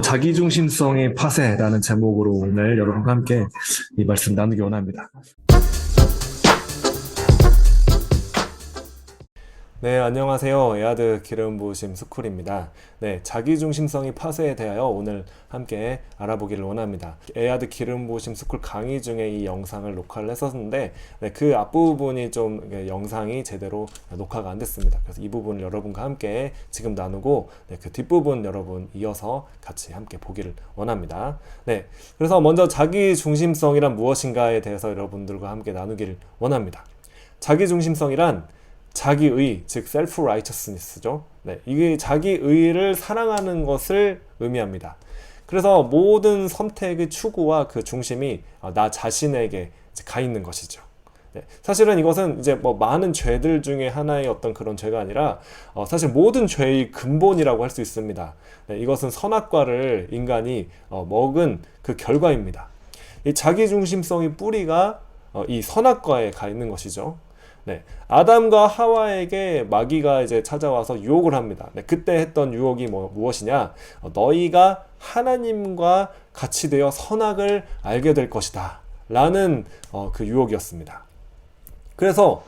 자기중심성의 파쇄라는 제목으로 오늘 여러분과 함께 이 말씀 나누기 원합니다. 네, 안녕하세요. 에아드 기름 부으심 스쿨입니다. 네, 자기중심성의 파쇄에 대하여 오늘 함께 알아보기를 원합니다. 에아드 기름 부으심 스쿨 강의 중에 이 영상을 녹화를 했었는데, 네, 그 앞부분이 좀 영상이 제대로 녹화가 안 됐습니다. 그래서 이 부분을 여러분과 함께 지금 나누고, 네, 그 뒷부분 여러분 이어서 같이 함께 보기를 원합니다. 네, 그래서 먼저 자기중심성이란 무엇인가에 대해서 여러분들과 함께 나누기를 원합니다. 자기중심성이란 자기의, 즉 self-righteousness죠. 네, 이게 자기의를 사랑하는 것을 의미합니다. 그래서 모든 선택의 추구와 그 중심이 나 자신에게 가 있는 것이죠. 네, 사실은 이것은 이제 뭐 많은 죄들 중에 하나의 어떤 그런 죄가 아니라 사실 모든 죄의 근본이라고 할 수 있습니다. 네, 이것은 선악과를 인간이 먹은 그 결과입니다. 이 자기중심성의 뿌리가 이 선악과에 가 있는 것이죠. 네, 아담과 하와에게 마귀가 이제 찾아와서 유혹을 합니다. 네, 그때 했던 유혹이 무엇이냐? 너희가 하나님과 같이 되어 선악을 알게 될 것이다. 라는 그 유혹이었습니다. 그래서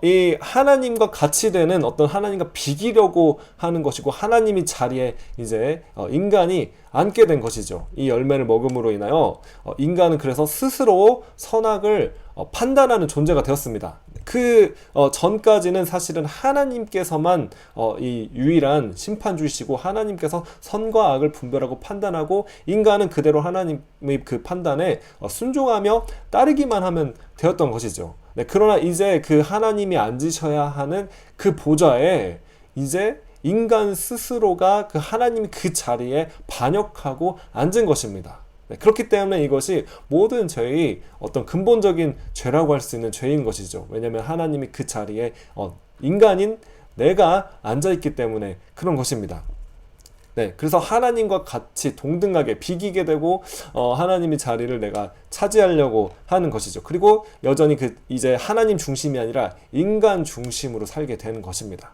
이 하나님과 같이 되는 어떤 하나님과 비기려고 하는 것이고 하나님이 자리에 이제 인간이 앉게 된 것이죠. 이 열매를 먹음으로 인하여 인간은 그래서 스스로 선악을 판단하는 존재가 되었습니다. 그 전까지는 사실은 하나님께서만 이 유일한 심판주이시고 하나님께서 선과 악을 분별하고 판단하고 인간은 그대로 하나님의 그 판단에 순종하며 따르기만 하면 되었던 것이죠. 네, 그러나 이제 그 하나님이 앉으셔야 하는 그 보좌에 이제 인간 스스로가 그 하나님이 그 자리에 반역하고 앉은 것입니다. 네, 그렇기 때문에 이것이 모든 죄의 어떤 근본적인 죄라고 할 수 있는 죄인 것이죠. 왜냐하면 하나님이 그 자리에 인간인 내가 앉아있기 때문에 그런 것입니다. 네, 그래서 하나님과 같이 동등하게 비기게 되고 하나님의 자리를 내가 차지하려고 하는 것이죠. 그리고 여전히 이제 하나님 중심이 아니라 인간 중심으로 살게 되는 것입니다.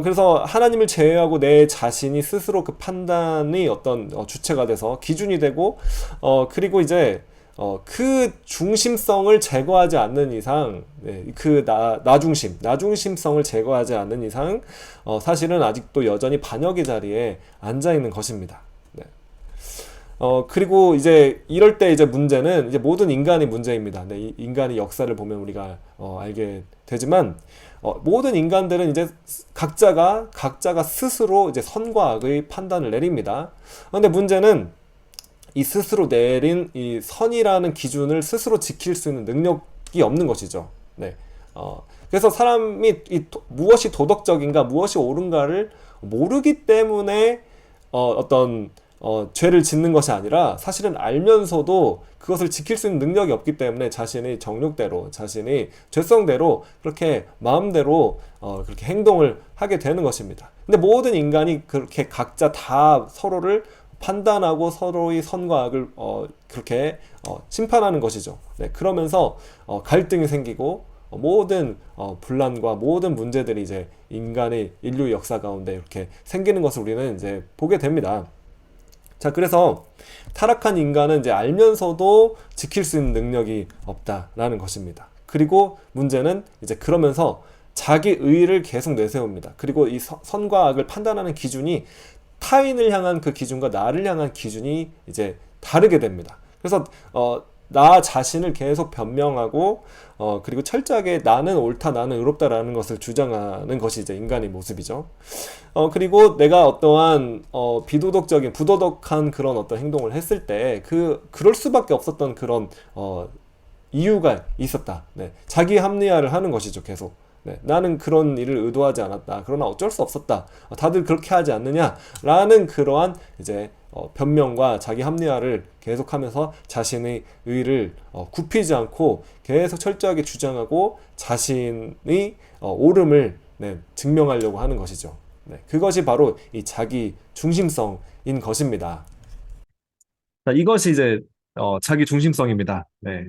그래서 하나님을 제외하고 내 자신이 스스로 그 판단의 어떤 주체가 돼서 기준이 되고 그리고 이제 그 중심성을 제거하지 않는 이상, 네, 그 나중심성을 제거하지 않는 이상, 사실은 아직도 여전히 반역의 자리에 앉아 있는 것입니다. 네. 그리고 이제 이럴 때 이제 문제는 이제 모든 인간의 문제입니다. 네, 이 인간의 역사를 보면 우리가 알게 되지만, 모든 인간들은 이제 각자가 스스로 이제 선과 악의 판단을 내립니다. 그런데 문제는 이 스스로 내린 이 선이라는 기준을 스스로 지킬 수 있는 능력이 없는 것이죠. 네. 그래서 사람이 무엇이 도덕적인가, 무엇이 옳은가를 모르기 때문에 어떤 죄를 짓는 것이 아니라 사실은 알면서도 그것을 지킬 수 있는 능력이 없기 때문에 자신의 정욕대로, 자신의 죄성대로 그렇게 마음대로 그렇게 행동을 하게 되는 것입니다. 근데 모든 인간이 그렇게 각자 다 서로를 판단하고 서로의 선과 악을 그렇게 심판하는 것이죠. 네, 그러면서 갈등이 생기고 모든 분란과 모든 문제들이 이제 인간의 인류 역사 가운데 이렇게 생기는 것을 우리는 이제 보게 됩니다. 자, 그래서 타락한 인간은 이제 알면서도 지킬 수 있는 능력이 없다라는 것입니다. 그리고 문제는 이제 그러면서 자기 의의를 계속 내세웁니다. 그리고 이 선과 악을 판단하는 기준이 타인을 향한 그 기준과 나를 향한 기준이 이제 다르게 됩니다. 그래서 나 자신을 계속 변명하고 그리고 철저하게 나는 옳다, 나는 의롭다라는 것을 주장하는 것이 이제 인간의 모습이죠. 그리고 내가 어떠한 비도덕적인, 부도덕한 그런 어떤 행동을 했을 때 그럴 수밖에 없었던 그런 이유가 있었다. 네. 자기 합리화를 하는 것이죠, 계속. 네, 나는 그런 일을 의도하지 않았다. 그러나 어쩔 수 없었다. 다들 그렇게 하지 않느냐라는 그러한 이제 변명과 자기 합리화를 계속하면서 자신의 의의를 굽히지 않고 계속 철저하게 주장하고 자신의 옳음을 증명하려고 하는 것이죠. 네, 그것이 바로 이 자기 중심성인 것입니다. 자, 이것이 이제 자기중심성입니다. 네.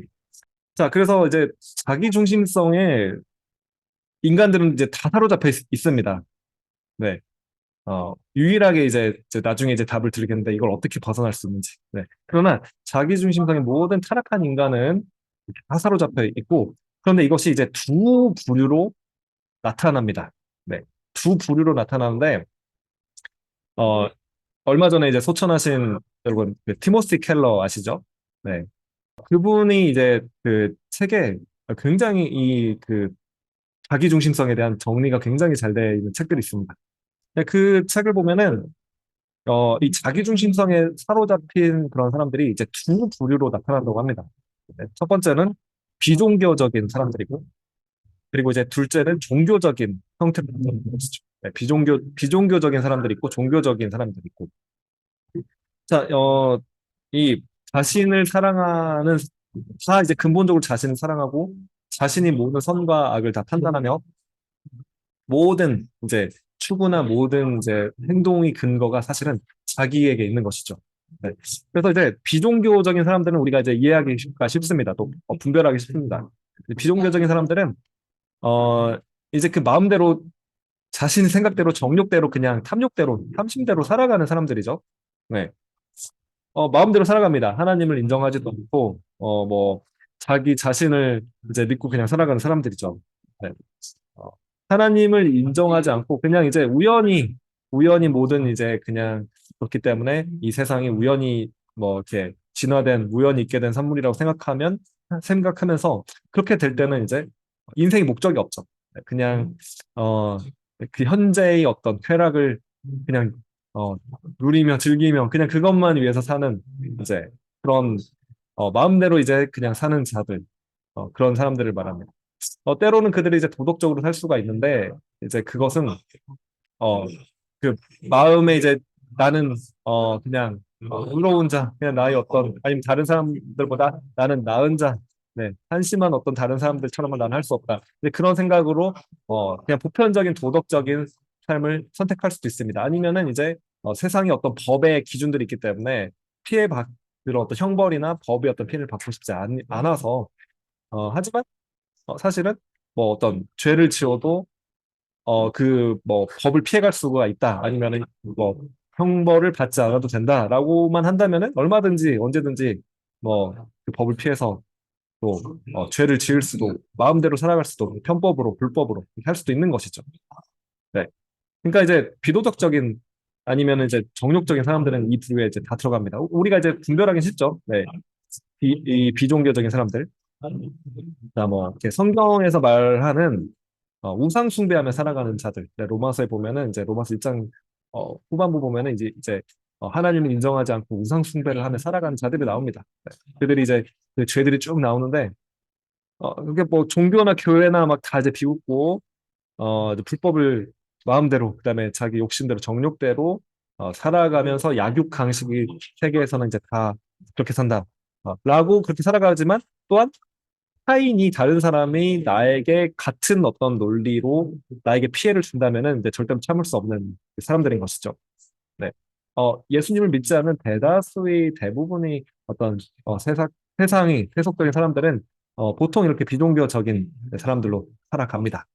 자, 그래서 이제 자기중심성에 인간들은 이제 다 사로잡혀 있습니다. 네. 유일하게 이제 나중에 이제 답을 들겠는데 이걸 어떻게 벗어날 수 있는지. 네. 그러나 자기중심성의 모든 타락한 인간은 다 사로잡혀 있고, 그런데 이것이 이제 두 부류로 나타납니다. 네. 두 부류로 나타나는데, 어, 얼마 전에 이제 소천하신 여러분, 그 티모시 켈러 아시죠? 네. 그분이 이제 그 책에 굉장히 이 그 자기중심성에 대한 정리가 굉장히 잘 되어 있는 책들이 있습니다. 근데 그 책을 보면은 이 자기중심성에 사로잡힌 그런 사람들이 이제 두 부류로 나타난다고 합니다. 네, 첫 번째는 비종교적인 사람들이고, 그리고 이제 둘째는 종교적인 형태로 나타나는 것이죠. 네, 비종교적인 사람들이 있고, 종교적인 사람들이 있고. 자, 이 자신을 사랑하는, 다 이제 근본적으로 자신을 사랑하고, 자신이 모든 선과 악을 다 판단하며, 모든 이제 추구나 모든 이제 행동의 근거가 사실은 자기에게 있는 것이죠. 네. 그래서 이제 비종교적인 사람들은 우리가 이제 이해하기가 쉽습니다. 또 분별하기 쉽습니다. 비종교적인 사람들은 어 이제 그 마음대로 자신의 생각대로 정욕대로 그냥 탐욕대로 탐심대로 살아가는 사람들이죠. 네. 마음대로 살아갑니다. 하나님을 인정하지도 않고 뭐 자기 자신을 이제 믿고 그냥 살아가는 사람들이죠. 네. 어, 하나님을 인정하지 않고 그냥 이제 우연히 모든 이제 그냥 그렇기 때문에 이 세상이 우연히 뭐 이렇게 진화된 우연히 있게 된 산물이라고 생각하면서 그렇게 될 때는 이제 인생의 목적이 없죠. 그냥 어, 그 현재의 어떤 쾌락을 그냥 어, 누리며 즐기며 그냥 그것만 위해서 사는 이제 그런 마음대로 이제 그냥 사는 자들 그런 사람들을 말합니다. 때로는 그들이 이제 도덕적으로 살 수가 있는데, 이제 그것은, 어, 그 마음에 이제 나는, 그냥, 의로운 자, 그냥 나의 어떤, 아니면 다른 사람들보다 나는 나은 자, 네, 한심한 어떤 다른 사람들처럼은 난 할 수 없다. 이제 그런 생각으로, 그냥 보편적인 도덕적인 삶을 선택할 수도 있습니다. 아니면은 이제, 세상에 어떤 법의 기준들이 있기 때문에 그런 어떤 형벌이나 법의 어떤 피해를 받고 싶지 않아서, 하지만 사실은 뭐 어떤 죄를 지어도 그 뭐 법을 피해갈 수가 있다 아니면은 뭐 형벌을 받지 않아도 된다라고만 한다면은 얼마든지 언제든지 뭐 그 법을 피해서 또 죄를 지을 수도 마음대로 살아갈 수도 편법으로 불법으로 할 수도 있는 것이죠. 네. 그러니까 이제 비도덕적인 아니면 이제 정욕적인 사람들은 이 부류에 이제 다 들어갑니다. 우리가 이제 분별하기 쉽죠. 네. 이 비종교적인 사람들. 자, 뭐, 이렇게 성경에서 말하는 우상 숭배하며 살아가는 자들. 네, 로마서에 보면은 이제 로마서 1장 후반부 보면은 이제 하나님을 인정하지 않고 우상 숭배를 하며 살아가는 자들이 나옵니다. 네, 그들이 이제 그 죄들이 쭉 나오는데 그게 뭐 종교나 교회나 막 다 이제 비웃고 이제 불법을 마음대로 그다음에 자기 욕심대로 정욕대로 살아가면서 약육 강식이 세계에서는 이제 다 그렇게 산다. 라고 그렇게 살아가지만 또한 타인이 다른 사람이 나에게 같은 어떤 논리로 나에게 피해를 준다면은 이제 절대 참을 수 없는 사람들인 것이죠. 네. 예수님을 믿지 않는 대다수의 대부분의 어떤 세상이 세속적인 사람들은 보통 이렇게 비종교적인 사람들로 살아갑니다.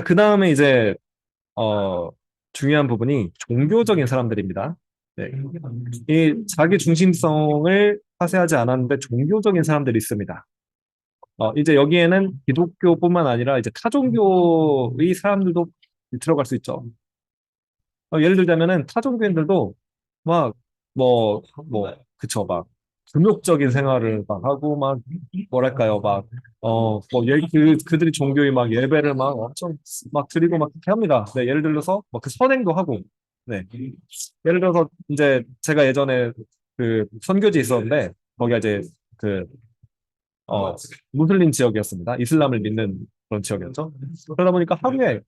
그 다음에 이제 어, 중요한 부분이 종교적인 사람들입니다. 네. 이 자기 중심성을 파쇄하지 않았는데 종교적인 사람들이 있습니다. 이제 여기에는 기독교뿐만 아니라 이제 타종교의 사람들도 들어갈 수 있죠. 예를 들자면은 타종교인들도 막, 그쵸, 막, 금욕적인 생활을 막 하고, 막, 뭐랄까요, 막, 그들이 종교의 막 예배를 막 엄청 막 드리고 막 그렇게 합니다. 네, 예를 들어서, 막 그 선행도 하고, 네. 예를 들어서, 이제 제가 예전에 그 선교지 있었는데, 거기가 이제 그 무슬림 지역이었습니다. 이슬람을 믿는 그런 지역이었죠. 그러다 보니까 하루에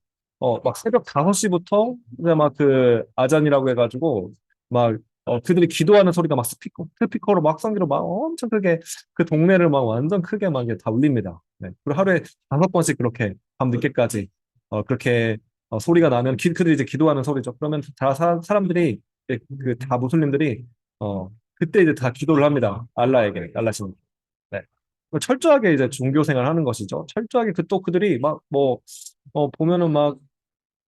막 새벽 5시부터 그냥 막 그 아잔이라고 해가지고 막 그들이 기도하는 소리가 막 스피커로 막 성기로 막 엄청 크게 그 동네를 막 완전 크게 막 이게 다 울립니다. 네. 그리고 하루에 5번씩 그렇게 밤 늦게까지 그렇게 소리가 나면 그들이 이제 기도하는 소리죠. 그러면 다 사람들이 그 다 무슬림들이 그때 이제 다 기도를 합니다. 알라에게 알라신. 네. 철저하게 이제 종교 생활 하는 것이죠. 철저하게 또 그들이 막 뭐, 보면은 막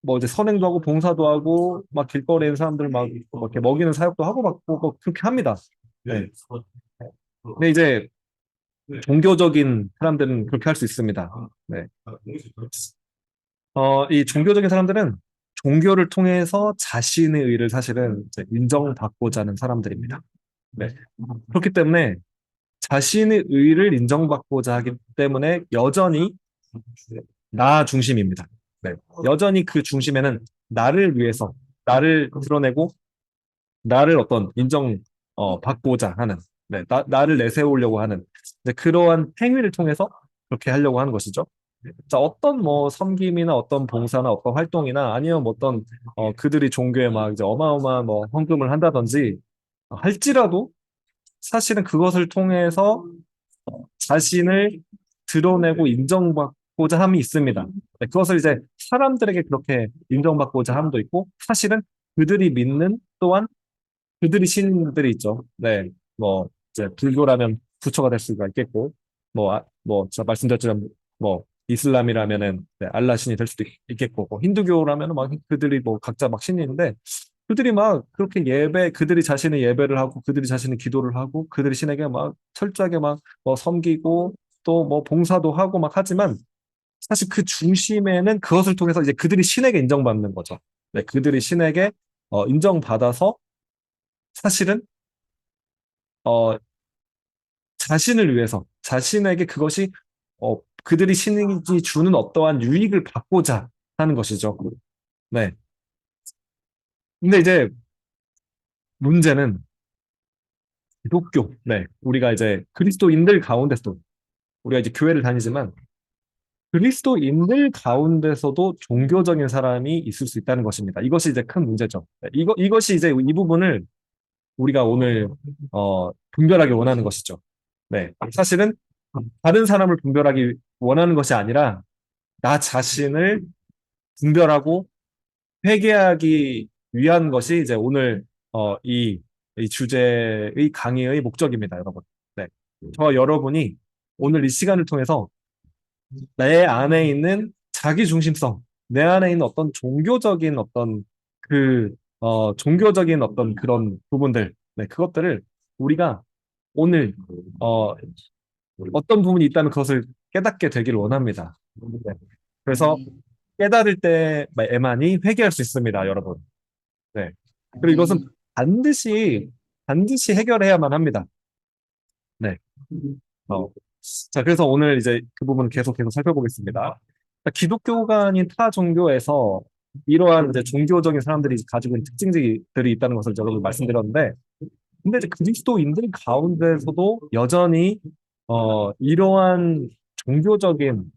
뭐 이제 선행도 하고 봉사도 하고 막 길거리에 있는 사람들 막 이렇게 먹이는 사역도 하고 막 뭐 그렇게 합니다. 네. 근데 이제 종교적인 사람들은 그렇게 할 수 있습니다. 네. 이 종교적인 사람들은 종교를 통해서 자신의 의를 사실은 이제 인정받고자 하는 사람들입니다. 네. 그렇기 때문에 자신의 의를 인정받고자 하기 때문에 여전히 나 중심입니다. 네. 여전히 그 중심에는 나를 위해서, 나를 드러내고, 나를 어떤 받고자 하는, 네. 나를 내세우려고 하는, 이제 그러한 행위를 통해서 그렇게 하려고 하는 것이죠. 자, 어떤 뭐 섬김이나 어떤 봉사나 어떤 활동이나 아니면 뭐 어떤 그들이 종교에 막 이제 어마어마한 뭐 헌금을 한다든지 할지라도 사실은 그것을 통해서 자신을 드러내고 인정받고자 함이 있습니다. 네, 그것을 이제 사람들에게 그렇게 인정받고자 함도 있고, 사실은 그들이 믿는 또한 그들이 신들이 있죠. 네, 뭐 이제 불교라면 부처가 될 수가 있겠고, 뭐 제가 말씀드렸지만 뭐 이슬람이라면은 네, 알라 신이 될 수도 있겠고, 뭐 힌두교라면은 막 그들이 뭐 각자 막 신이 있는데 그들이 막 그렇게 그들이 자신의 예배를 하고, 그들이 자신의 기도를 하고, 그들이 신에게 막 철저하게 막 뭐 섬기고, 또 뭐 봉사도 하고 막 하지만, 사실 그 중심에는 그것을 통해서 이제 그들이 신에게 인정받는 거죠. 네, 그들이 신에게 인정받아서 사실은 어, 자신을 위해서, 자신에게 그것이 그들이 신이 주는 어떠한 유익을 받고자 하는 것이죠. 네. 근데 이제 문제는 기독교. 네. 우리가 이제 그리스도인들 가운데서도 우리가 이제 교회를 다니지만 그리스도인들 가운데서도 종교적인 사람이 있을 수 있다는 것입니다. 이것이 이제 큰 문제죠. 네, 이것이 이제 이 부분을 우리가 오늘 분별하기 원하는 것이죠. 네. 사실은 다른 사람을 분별하기 원하는 것이 아니라 나 자신을 분별하고 회개하기 위한 것이 이제 오늘 이 주제의 강의의 목적입니다, 여러분. 네. 저 여러분이 오늘 이 시간을 통해서 내 안에 있는 자기 중심성, 내 안에 있는 어떤 종교적인 어떤 종교적인 어떤 그런 부분들, 네, 그것들을 우리가 오늘, 어떤 부분이 있다면 그것을 깨닫게 되기를 원합니다. 네. 그래서 깨달을 때에만이 회개할 수 있습니다, 여러분. 네. 그리고 이것은 반드시 해결해야만 합니다. 네. 어, 자, 그래서 오늘 이제 그 부분 계속 살펴보겠습니다. 자, 기독교가 아닌 타 종교에서 이러한 이제 종교적인 사람들이 가지고 있는 특징들이 있다는 것을 여러분 말씀드렸는데, 근데 이제 그리스도인들 가운데서도 여전히 이러한 종교적인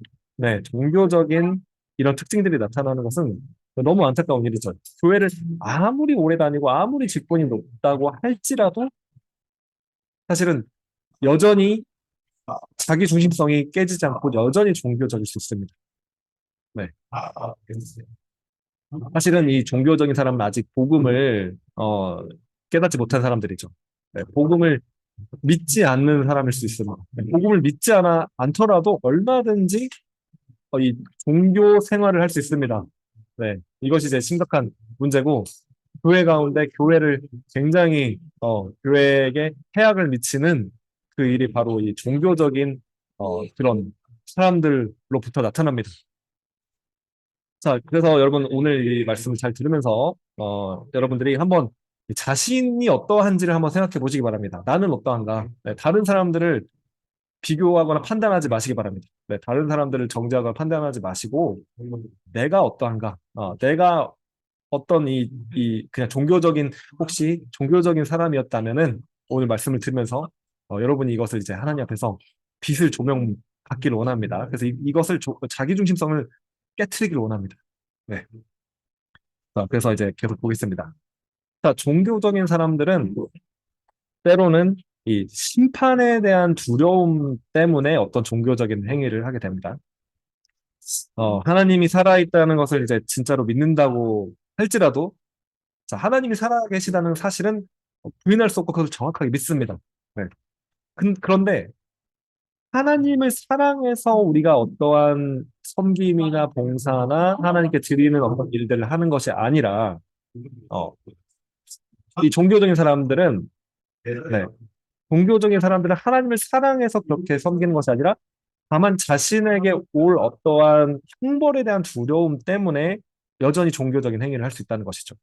종교적인 이런 특징들이 나타나는 것은 너무 안타까운 일이죠. 교회를 아무리 오래 다니고 아무리 직분이 높다고 할지라도 사실은 여전히 자기 중심성이 깨지지 않고 여전히 종교적일 수 있습니다. 네. 사실은 이 종교적인 사람은 아직 복음을 깨닫지 못한 사람들이죠. 네, 복음을 믿지 않는 사람일 수 있습니다. 네, 복음을 믿지 않더라도 얼마든지 이 종교 생활을 할 수 있습니다. 네, 이것이 이제 심각한 문제고, 교회 가운데 교회를 굉장히 교회에게 해악을 미치는 그 일이 바로 이 종교적인 그런 사람들로부터 나타납니다. 자, 그래서 여러분 오늘 이 말씀을 잘 들으면서 여러분들이 한번 자신이 어떠한지를 한번 생각해 보시기 바랍니다. 나는 어떠한가? 네, 다른 사람들을 비교하거나 판단하지 마시기 바랍니다. 네, 다른 사람들을 정죄하거나 판단하지 마시고 내가 어떠한가? 내가 어떤 그냥 혹시 종교적인 사람이었다면은 오늘 말씀을 들으면서 여러분이 이것을 이제 하나님 앞에서 빛을 조명받기를 원합니다. 그래서 이것을 자기중심성을 깨트리기를 원합니다. 네. 자, 그래서 이제 계속 보겠습니다. 자, 종교적인 사람들은 때로는 이 심판에 대한 두려움 때문에 어떤 종교적인 행위를 하게 됩니다. 하나님이 살아있다는 것을 이제 진짜로 믿는다고 할지라도, 자, 하나님이 살아계시다는 사실은 부인할 수 없고 그것을 정확하게 믿습니다. 네. 그런데 하나님을 사랑해서 우리가 어떠한 섬김이나 봉사나 하나님께 드리는 어떤 일들을 하는 것이 아니라, 어, 이 종교적인 사람들은, 네, 종교적인 사람들은 하나님을 사랑해서 그렇게 섬기는 것이 아니라, 다만 자신에게 올 어떠한 형벌에 대한 두려움 때문에 여전히 종교적인 행위를 할 수 있다는 것이죠.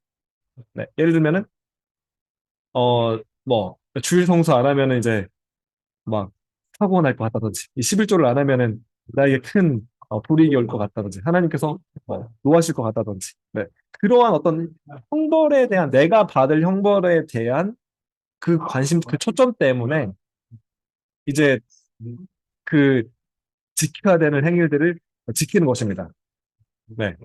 네, 예를 들면은, 주일 성수 안 하면은 이제 막 사고가 날 것 같다든지, 이 11조를 안 하면은 나에게 큰 불이익이 올 것 같다든지, 하나님께서 노하실 것 같다든지, 네. 그러한 어떤 형벌에 대한, 내가 받을 형벌에 대한 그 관심, 그 초점 때문에 이제 그 지켜야 되는 행위들을 지키는 것입니다. 네.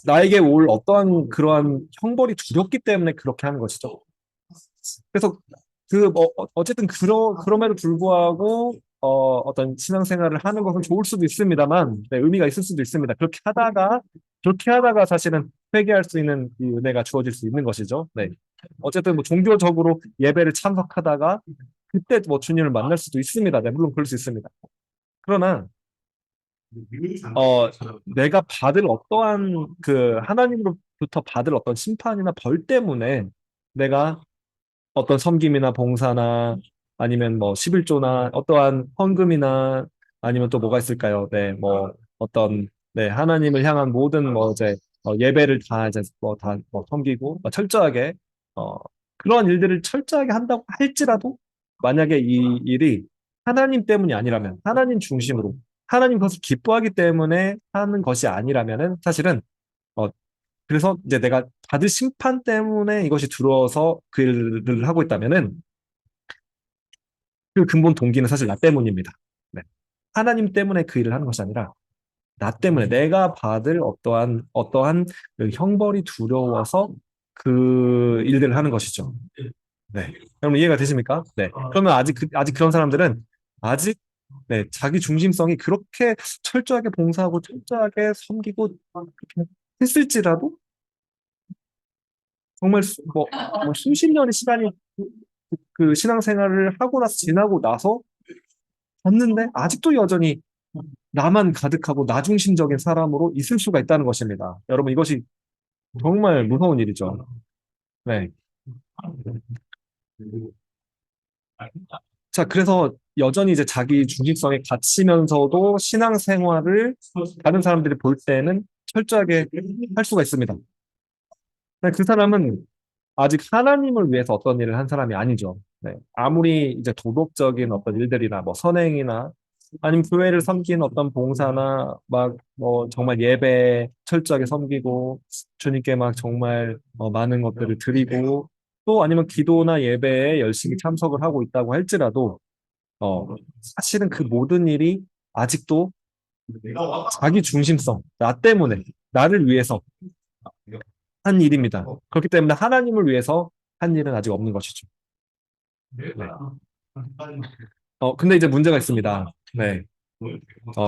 나에게 올 어떠한 그러한 형벌이 두렵기 때문에 그렇게 하는 것이죠. 그래서 어쨌든 그럼에도 불구하고 어떤 신앙생활을 하는 것은 좋을 수도 있습니다만, 네, 의미가 있을 수도 있습니다. 그렇게 하다가 사실은 회개할 수 있는 이 은혜가 주어질 수 있는 것이죠. 네. 어쨌든 뭐 종교적으로 예배를 참석하다가 그때 뭐 주님을 만날 수도 있습니다. 네, 물론 그럴 수 있습니다. 그러나 어, 내가 받을 어떠한 그 하나님으로부터 받을 어떤 심판이나 벌 때문에 내가 어떤 섬김이나 봉사나 아니면 뭐 11조나 어떠한 헌금이나 아니면 또 뭐가 있을까요? 네, 뭐 어떤 네, 하나님을 향한 모든 뭐 이제 예배를 다 이제 뭐 다 뭐 섬기고 철저하게 어 그러한 일들을 철저하게 한다고 할지라도 만약에 이 일이 하나님 때문이 아니라면 하나님 중심으로 하나님 것을 기뻐하기 때문에 하는 것이 아니라면은 사실은 어 그래서 이제 내가 받을 심판 때문에 이것이 들어와서 그 일을 하고 있다면은 그 근본 동기는 사실 나 때문입니다. 네. 하나님 때문에 그 일을 하는 것이 아니라 나 때문에 내가 받을 어떠한 그 형벌이 두려워서 그 일들을 하는 것이죠. 네. 여러분 이해가 되십니까? 네. 그러면 아직 그런 사람들은 아직 네, 자기 중심성이 그렇게 철저하게 봉사하고 철저하게 섬기고 그렇게 했을지라도 정말 뭐 수십 년의 시간이 그 신앙생활을 하고 나서 지나고 나서 봤는데 아직도 여전히 나만 가득하고 나 중심적인 사람으로 있을 수가 있다는 것입니다. 여러분 이것이 정말 무서운 일이죠. 네. 자, 그래서 여전히 이제 자기 중심성에 갇히면서도 신앙생활을 다른 사람들이 볼 때는 철저하게 할 수가 있습니다. 근데 그 사람은 아직 하나님을 위해서 어떤 일을 한 사람이 아니죠. 네. 아무리 이제 도덕적인 어떤 일들이나 뭐 선행이나 아니면 교회를 섬긴 어떤 봉사나 막 뭐 정말 예배 철저하게 섬기고 주님께 막 정말 많은 것들을 드리고 또 아니면 기도나 예배에 열심히 참석을 하고 있다고 할지라도 사실은 그 모든 일이 아직도 자기 중심성, 나 때문에 나를 위해서 한 일입니다. 그렇기 때문에 하나님을 위해서 한 일은 아직 없는 것이죠. 네. 근데 이제 문제가 있습니다. 네.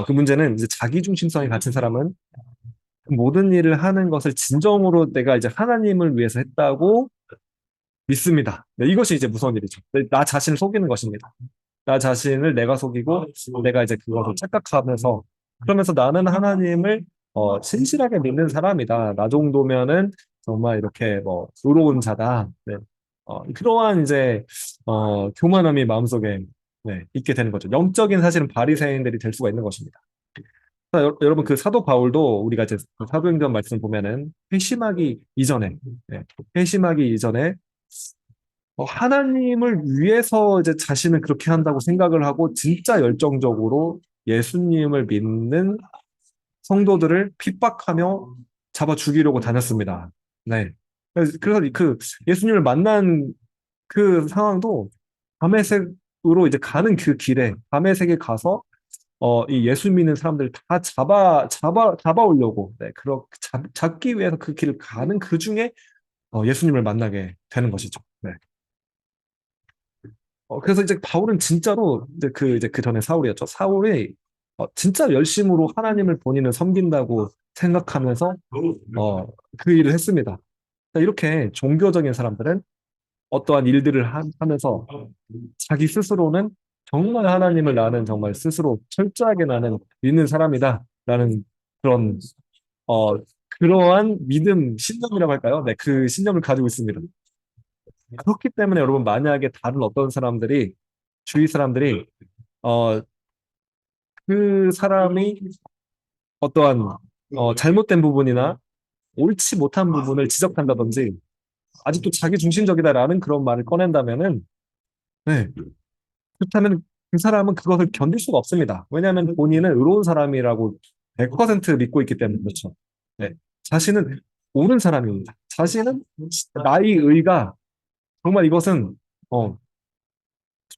그 문제는 이제 자기 중심성이 갇힌 사람은 그 모든 일을 하는 것을 진정으로 내가 이제 하나님을 위해서 했다고 믿습니다. 네, 이것이 이제 무서운 일이죠. 네, 나 자신을 속이는 것입니다. 나 자신을 내가 속이고 내가 이제 그것을 착각하면서 그러면서 나는 하나님을 신실하게 믿는 사람이다. 나 정도면은 정말 이렇게 뭐 의로운 자다. 네. 그러한 이제 교만함이 마음속에 네, 있게 되는 거죠. 영적인 사실은 바리새인들이 될 수가 있는 것입니다. 자, 여러분 그 사도 바울도 우리가 이제 그 사도행전 말씀 보면은 회심하기 이전에 회심하기 이전에 하나님을 위해서 이제 자신을 그렇게 한다고 생각을 하고 진짜 열정적으로 예수님을 믿는 성도들을 핍박하며 잡아 죽이려고 다녔습니다. 네. 그래서 그 예수님을 만난 그 상황도 담에색으로 이제 가는 그 길에 담에색에 가서 이 예수 믿는 사람들 다 잡아오려고 네, 잡기 위해서 그 길을 가는 그 중에 예수님을 만나게 되는 것이죠. 네. 그래서 이제 바울은 진짜로 이제 그 전에 사울이었죠. 사울이 진짜 열심으로 하나님을 본인을 섬긴다고 생각하면서 그 일을 했습니다. 자, 이렇게 종교적인 사람들은 어떠한 일들을 하면서 자기 스스로는 정말 하나님을 나는 정말 스스로 철저하게 나는 믿는 사람이다라는 그런 어 그러한 믿음 신념이라고 할까요? 네, 그 신념을 가지고 있습니다. 그렇기 때문에 여러분 만약에 다른 어떤 사람들이 주위 사람들이 어 그 사람이 어떠한 잘못된 부분이나 옳지 못한 부분을 지적한다든지 아직도 자기 중심적이다라는 그런 말을 꺼낸다면은 네, 그렇다면 그 사람은 그것을 견딜 수가 없습니다. 왜냐하면 본인은 의로운 사람이라고 100% 믿고 있기 때문에 그렇죠. 네, 자신은 옳은 사람입니다. 자신은 나의 의가 정말 이것은 어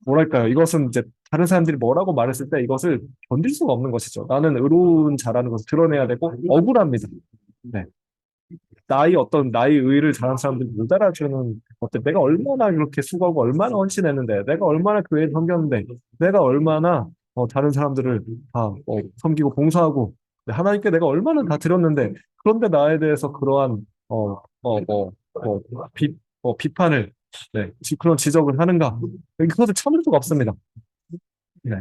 뭐랄까요? 이것은 이제 다른 사람들이 뭐라고 말했을 때 이것을 견딜 수가 없는 것이죠. 나는 의로운 자라는 것을 드러내야 되고 억울합니다. 네. 나의 의를 잘하는 사람들이 못 알아주는 것들, 내가 얼마나 그렇게 수고하고 얼마나 헌신했는데, 내가 얼마나 교회에 섬겼는데, 내가 얼마나 다른 사람들을 다 섬기고 봉사하고, 네, 하나님께 내가 얼마나 다 드렸는데, 그런데 나에 대해서 그러한 비판을 네, 그런 지적을 하는가? 그것을 참을 수가 없습니다. 네.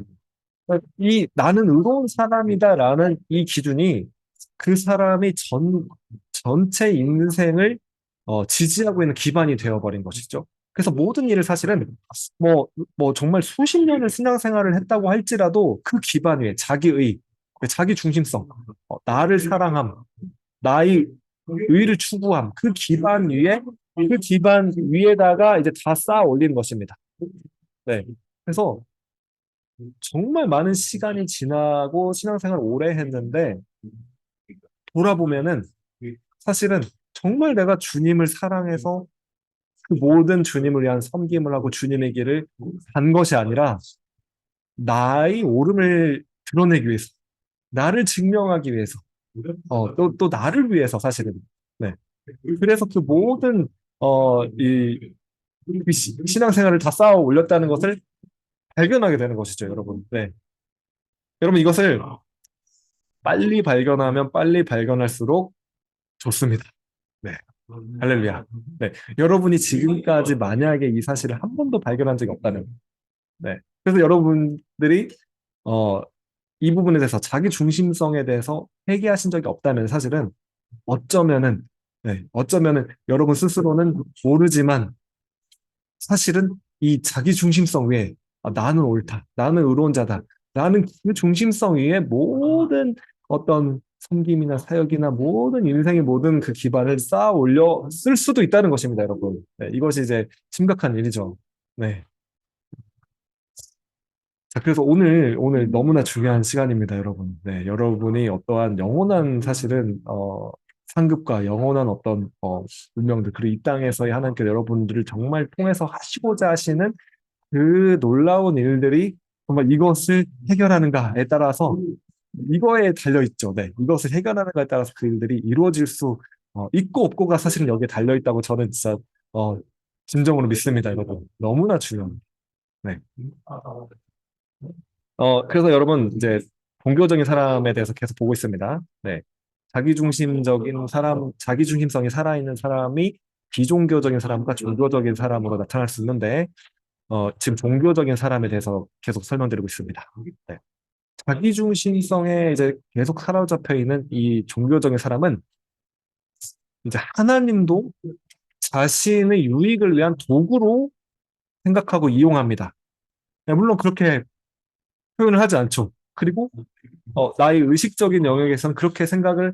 이 나는 의로운 사람이다라는 이 기준이 그 사람이 전체 인생을 지지하고 있는 기반이 되어버린 것이죠. 그래서 모든 일을 사실은 정말 수십 년을 신앙생활을 했다고 할지라도 그 기반 위에 자기의, 자기 중심성, 나를 사랑함, 나의 의를 추구함, 그 기반 위에다가 이제 다 쌓아 올리는 것입니다. 네. 그래서 정말 많은 시간이 지나고 신앙생활 오래 했는데 돌아보면은 사실은 정말 내가 주님을 사랑해서 그 모든 주님을 위한 섬김을 하고 주님의 길을 간 것이 아니라 나의 옳음을 드러내기 위해서, 나를 증명하기 위해서, 또 나를 위해서 사실은. 네. 그래서 그 모든, 그 신앙생활을 다 쌓아 올렸다는 것을 발견하게 되는 것이죠, 여러분. 네. 여러분 이것을 빨리 발견하면 빨리 발견할수록 좋습니다. 네. 할렐루야. 네. 여러분이 지금까지 만약에 이 사실을 한 번도 발견한 적이 없다면, 네. 그래서 여러분들이, 어, 이 부분에 대해서 자기 중심성에 대해서 회개하신 적이 없다면 사실은 어쩌면은, 네. 어쩌면은 여러분 스스로는 모르지만 사실은 이 자기 중심성 위에 나는 옳다. 나는 의로운 자다. 라는 그 중심성 위에 모든 어떤 섬김이나 사역이나 모든 인생의 모든 그 기반을 쌓아 올려 쓸 수도 있다는 것입니다, 여러분. 네, 이것이 이제 심각한 일이죠. 네. 자, 그래서 오늘 너무나 중요한 시간입니다, 여러분. 네, 여러분이 어떠한 영원한 사실은, 상급과 영원한 어떤, 운명들, 그리고 이 땅에서의 하나님께 여러분들을 정말 통해서 하시고자 하시는 그 놀라운 일들이 정말 이것을 해결하는가에 따라서 이거에 달려 있죠. 네. 이것을 해결하는가에 따라서 그 일들이 이루어질 수 있고 없고가 사실은 여기에 달려 있다고 저는 진짜 어, 진정으로 믿습니다, 여러분. 너무나 중요합니다. 네. 그래서 여러분 이제 종교적인 사람에 대해서 계속 보고 있습니다. 네. 자기중심적인 사람, 자기중심성이 살아있는 사람이 비종교적인 사람과 종교적인 사람으로 나타날 수 있는데 지금 종교적인 사람에 대해서 계속 설명드리고 있습니다. 네. 자기중심성에 이제 계속 사로잡혀 있는 이 종교적인 사람은 이제 하나님도 자신의 유익을 위한 도구로 생각하고 이용합니다. 네, 물론 그렇게 표현을 하지 않죠. 그리고 나의 의식적인 영역에서는 그렇게 생각을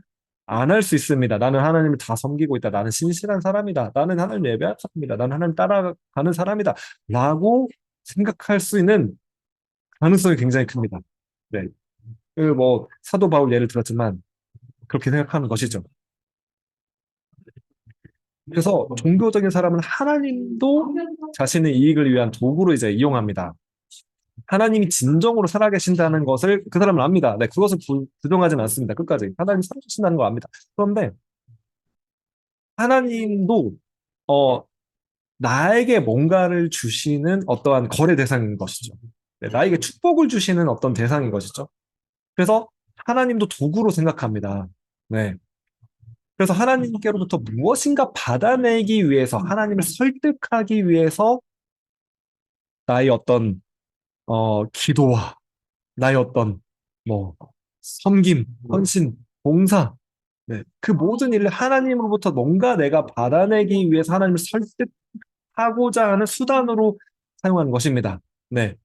안 할 수 있습니다. 나는 하나님을 다 섬기고 있다. 나는 신실한 사람이다. 나는 하나님 예배할 사람이다. 나는 하나님 따라가는 사람이다. 라고 생각할 수 있는 가능성이 굉장히 큽니다. 네. 사도 바울 예를 들었지만, 그렇게 생각하는 것이죠. 그래서 종교적인 사람은 하나님도 자신의 이익을 위한 도구로 이제 이용합니다. 하나님이 진정으로 살아계신다는 것을 그 사람은 압니다. 네, 그것을 부정하지는 않습니다. 끝까지. 하나님이 살아계신다는 걸 압니다. 그런데 하나님도, 어, 나에게 뭔가를 주시는 어떠한 거래 대상인 것이죠. 네, 나에게 축복을 주시는 어떤 대상인 것이죠. 그래서 하나님도 도구로 생각합니다. 네. 그래서 하나님께로부터 무엇인가 받아내기 위해서, 하나님을 설득하기 위해서 나의 어떤 기도와 나의 어떤 뭐 섬김, 헌신, 봉사, 네, 그 모든 일을 하나님으로부터 뭔가 내가 받아내기 위해서 하나님을 설득하고자 하는 수단으로 사용하는 것입니다. 네.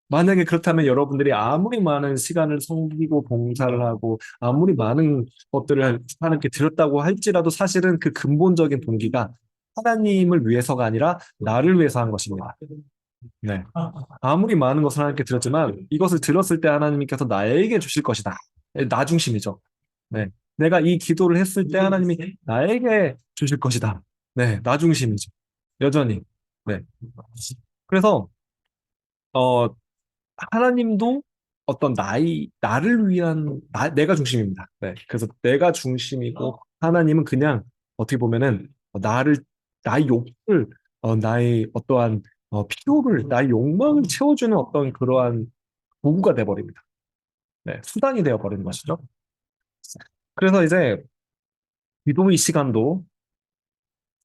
만약에 그렇다면 여러분들이 아무리 많은 시간을 섬기고 봉사를 하고 아무리 많은 것들을 하나님께 드렸다고 할지라도 사실은 그 근본적인 동기가 하나님을 위해서가 아니라 나를 위해서 한 것입니다. 네. 아무리 많은 것을 하나님께 드렸지만 이것을 들었을 때 하나님께서 나에게 주실 것이다. 나 중심이죠. 네. 내가 이 기도를 했을 때 하나님이 나에게 주실 것이다. 네. 나 중심이죠. 여전히. 네. 그래서 어 하나님도 어떤 나를 위한, 내가 중심입니다. 네. 그래서 내가 중심이고, 하나님은 그냥 어떻게 보면은, 나의 욕을, 나의 어떠한, 필요를, 나의 욕망을 채워주는 어떤 그러한 도구가 돼버립니다. 네. 수단이 되어버리는 것이죠. 그래서 이제, 기도의 시간도,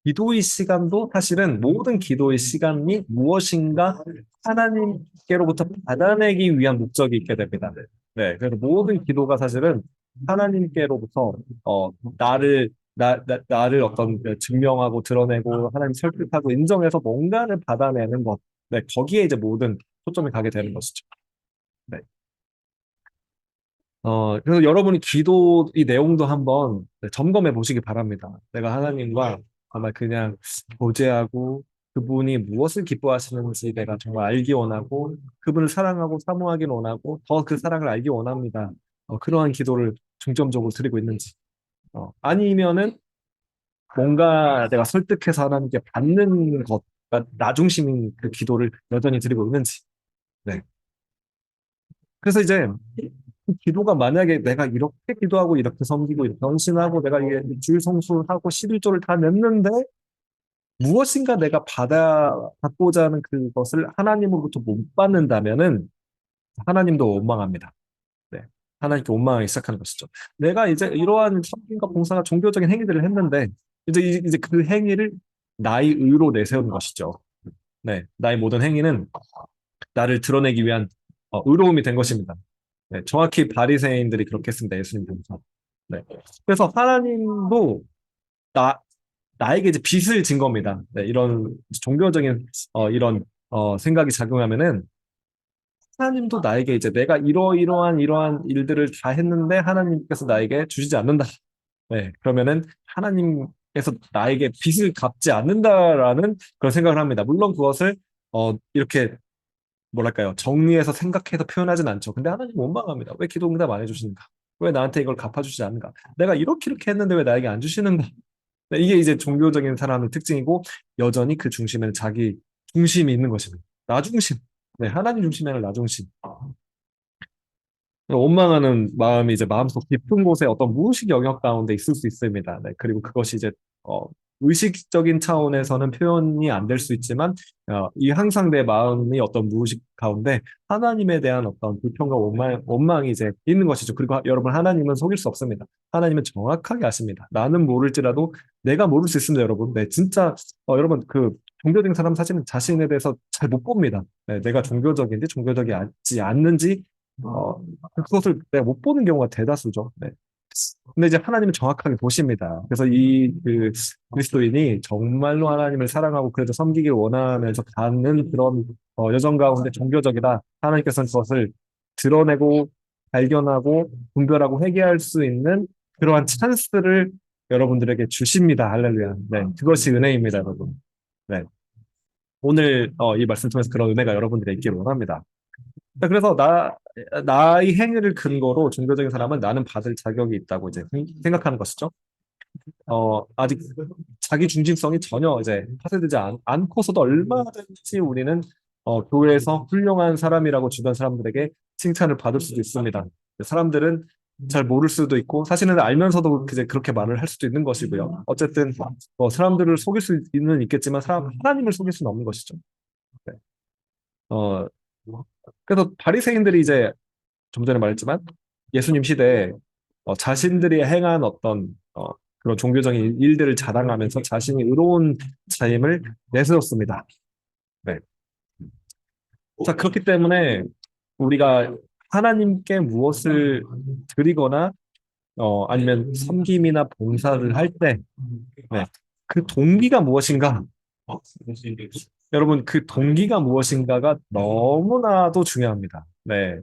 기도의 시간도 사실은 모든 기도의 시간이 무엇인가 하나님께로부터 받아내기 위한 목적이 있게 됩니다. 네, 그래서 모든 기도가 사실은 하나님께로부터 나를 어떤 증명하고 드러내고 하나님 설득하고 인정해서 뭔가를 받아내는 것. 네, 거기에 이제 모든 초점이 가게 되는 것이죠. 네. 그래서 여러분이 기도 이 내용도 한번 점검해 보시기 바랍니다. 내가 하나님과 정말 그냥 교제하고 그분이 무엇을 기뻐하시는지 내가 정말 알기 원하고 그분을 사랑하고 사모하기 원하고 더 그 사랑을 알기 원합니다. 그러한 기도를 중점적으로 드리고 있는지. 아니면은 뭔가 내가 설득해서 하나님께 받는 것, 그러니까 나 중심인 그 기도를 여전히 드리고 있는지. 네. 그래서 이제 기도가 만약에 내가 이렇게 기도하고 이렇게 섬기고 이렇게 헌신하고 내가 이게 주일 성수하고 11조를 다 냈는데 무엇인가 내가 받고자 하는 그것을 하나님으로부터 못 받는다면은 하나님도 원망합니다. 네. 하나님께 원망하기 시작하는 것이죠. 내가 이제 이러한 섬김과 봉사가 종교적인 행위들을 했는데 이제 그 행위를 나의 의로 내세우는 것이죠. 네. 나의 모든 행위는 나를 드러내기 위한 의로움이 된 것입니다. 네, 정확히 바리새인들이 그렇게 했습니다. 예수님 보면서. 네. 그래서 하나님도 나 나에게 이제 빚을 진 겁니다. 네, 이런 종교적인 이런 생각이 작용하면은 하나님도 나에게 이제 내가 이러한 일들을 다 했는데 하나님께서 나에게 주시지 않는다. 네, 그러면은 하나님께서 나에게 빚을 갚지 않는다라는 그런 생각을 합니다. 물론 그것을 이렇게 뭐랄까요? 정리해서 생각해서 표현하진 않죠. 근데 하나님 원망합니다. 왜 기도 응답 안 해주시는가? 왜 나한테 이걸 갚아주지 않는가? 내가 이렇게 했는데 왜 나에게 안 주시는가? 네, 이게 이제 종교적인 사람의 특징이고 여전히 그 중심에는 자기 중심이 있는 것입니다. 나 중심. 네, 하나님 중심이 아니라 나 중심. 원망하는 마음이 이제 마음속 깊은 곳에 어떤 무의식 영역 가운데 있을 수 있습니다. 네, 그리고 그것이 이제 의식적인 차원에서는 표현이 안 될 수 있지만 이 항상 내 마음이 어떤 무의식 가운데 하나님에 대한 어떤 불평과 원망이 이제 있는 것이죠. 그리고 여러분 하나님은 속일 수 없습니다. 하나님은 정확하게 아십니다. 나는 모를지라도 내가 모를 수 있습니다, 여러분. 네, 진짜 여러분 그 종교적인 사람 사실은 자신에 대해서 잘 못 봅니다. 네, 내가 종교적인지 종교적이지 않는지 그것을 내가 못 보는 경우가 대다수죠. 네. 근데 이제 하나님은 정확하게 보십니다. 그래서 그 그리스도인이 정말로 하나님을 사랑하고 그래도 섬기길 원하면서 가는 그런 여정 가운데 종교적이다. 하나님께서는 그것을 드러내고 발견하고 분별하고 회개할 수 있는 그러한 찬스를 여러분들에게 주십니다. 할렐루야. 네, 그것이 은혜입니다, 여러분. 네. 오늘 이 말씀 통해서 그런 은혜가 여러분들에게 있기를 원합니다. 그래서 나의 행위를 근거로 종교적인 사람은 나는 받을 자격이 있다고 이제 생각하는 것이죠. 아직 자기 중심성이 전혀 이제 파쇄되지 않고서도 얼마든지 우리는 교회에서 훌륭한 사람이라고 주변 사람들에게 칭찬을 받을 수도 있습니다. 사람들은 잘 모를 수도 있고 사실은 알면서도 이제 그렇게 말을 할 수도 있는 것이고요. 어쨌든 사람들을 속일 수는 있겠지만 하나님을 속일 수는 없는 것이죠. 네. 어, 그래서 바리새인들이 이제 좀 전에 말했지만 예수님 시대에 자신들이 행한 어떤 그런 종교적인 일들을 자랑하면서 자신이 의로운 삶을 내세웠습니다. 네. 자, 그렇기 때문에 우리가 하나님께 무엇을 드리거나 아니면 섬김이나 봉사를 할 때, 네, 그 동기가 무엇인가? 여러분, 그 동기가 무엇인가가 너무나도 중요합니다. 네,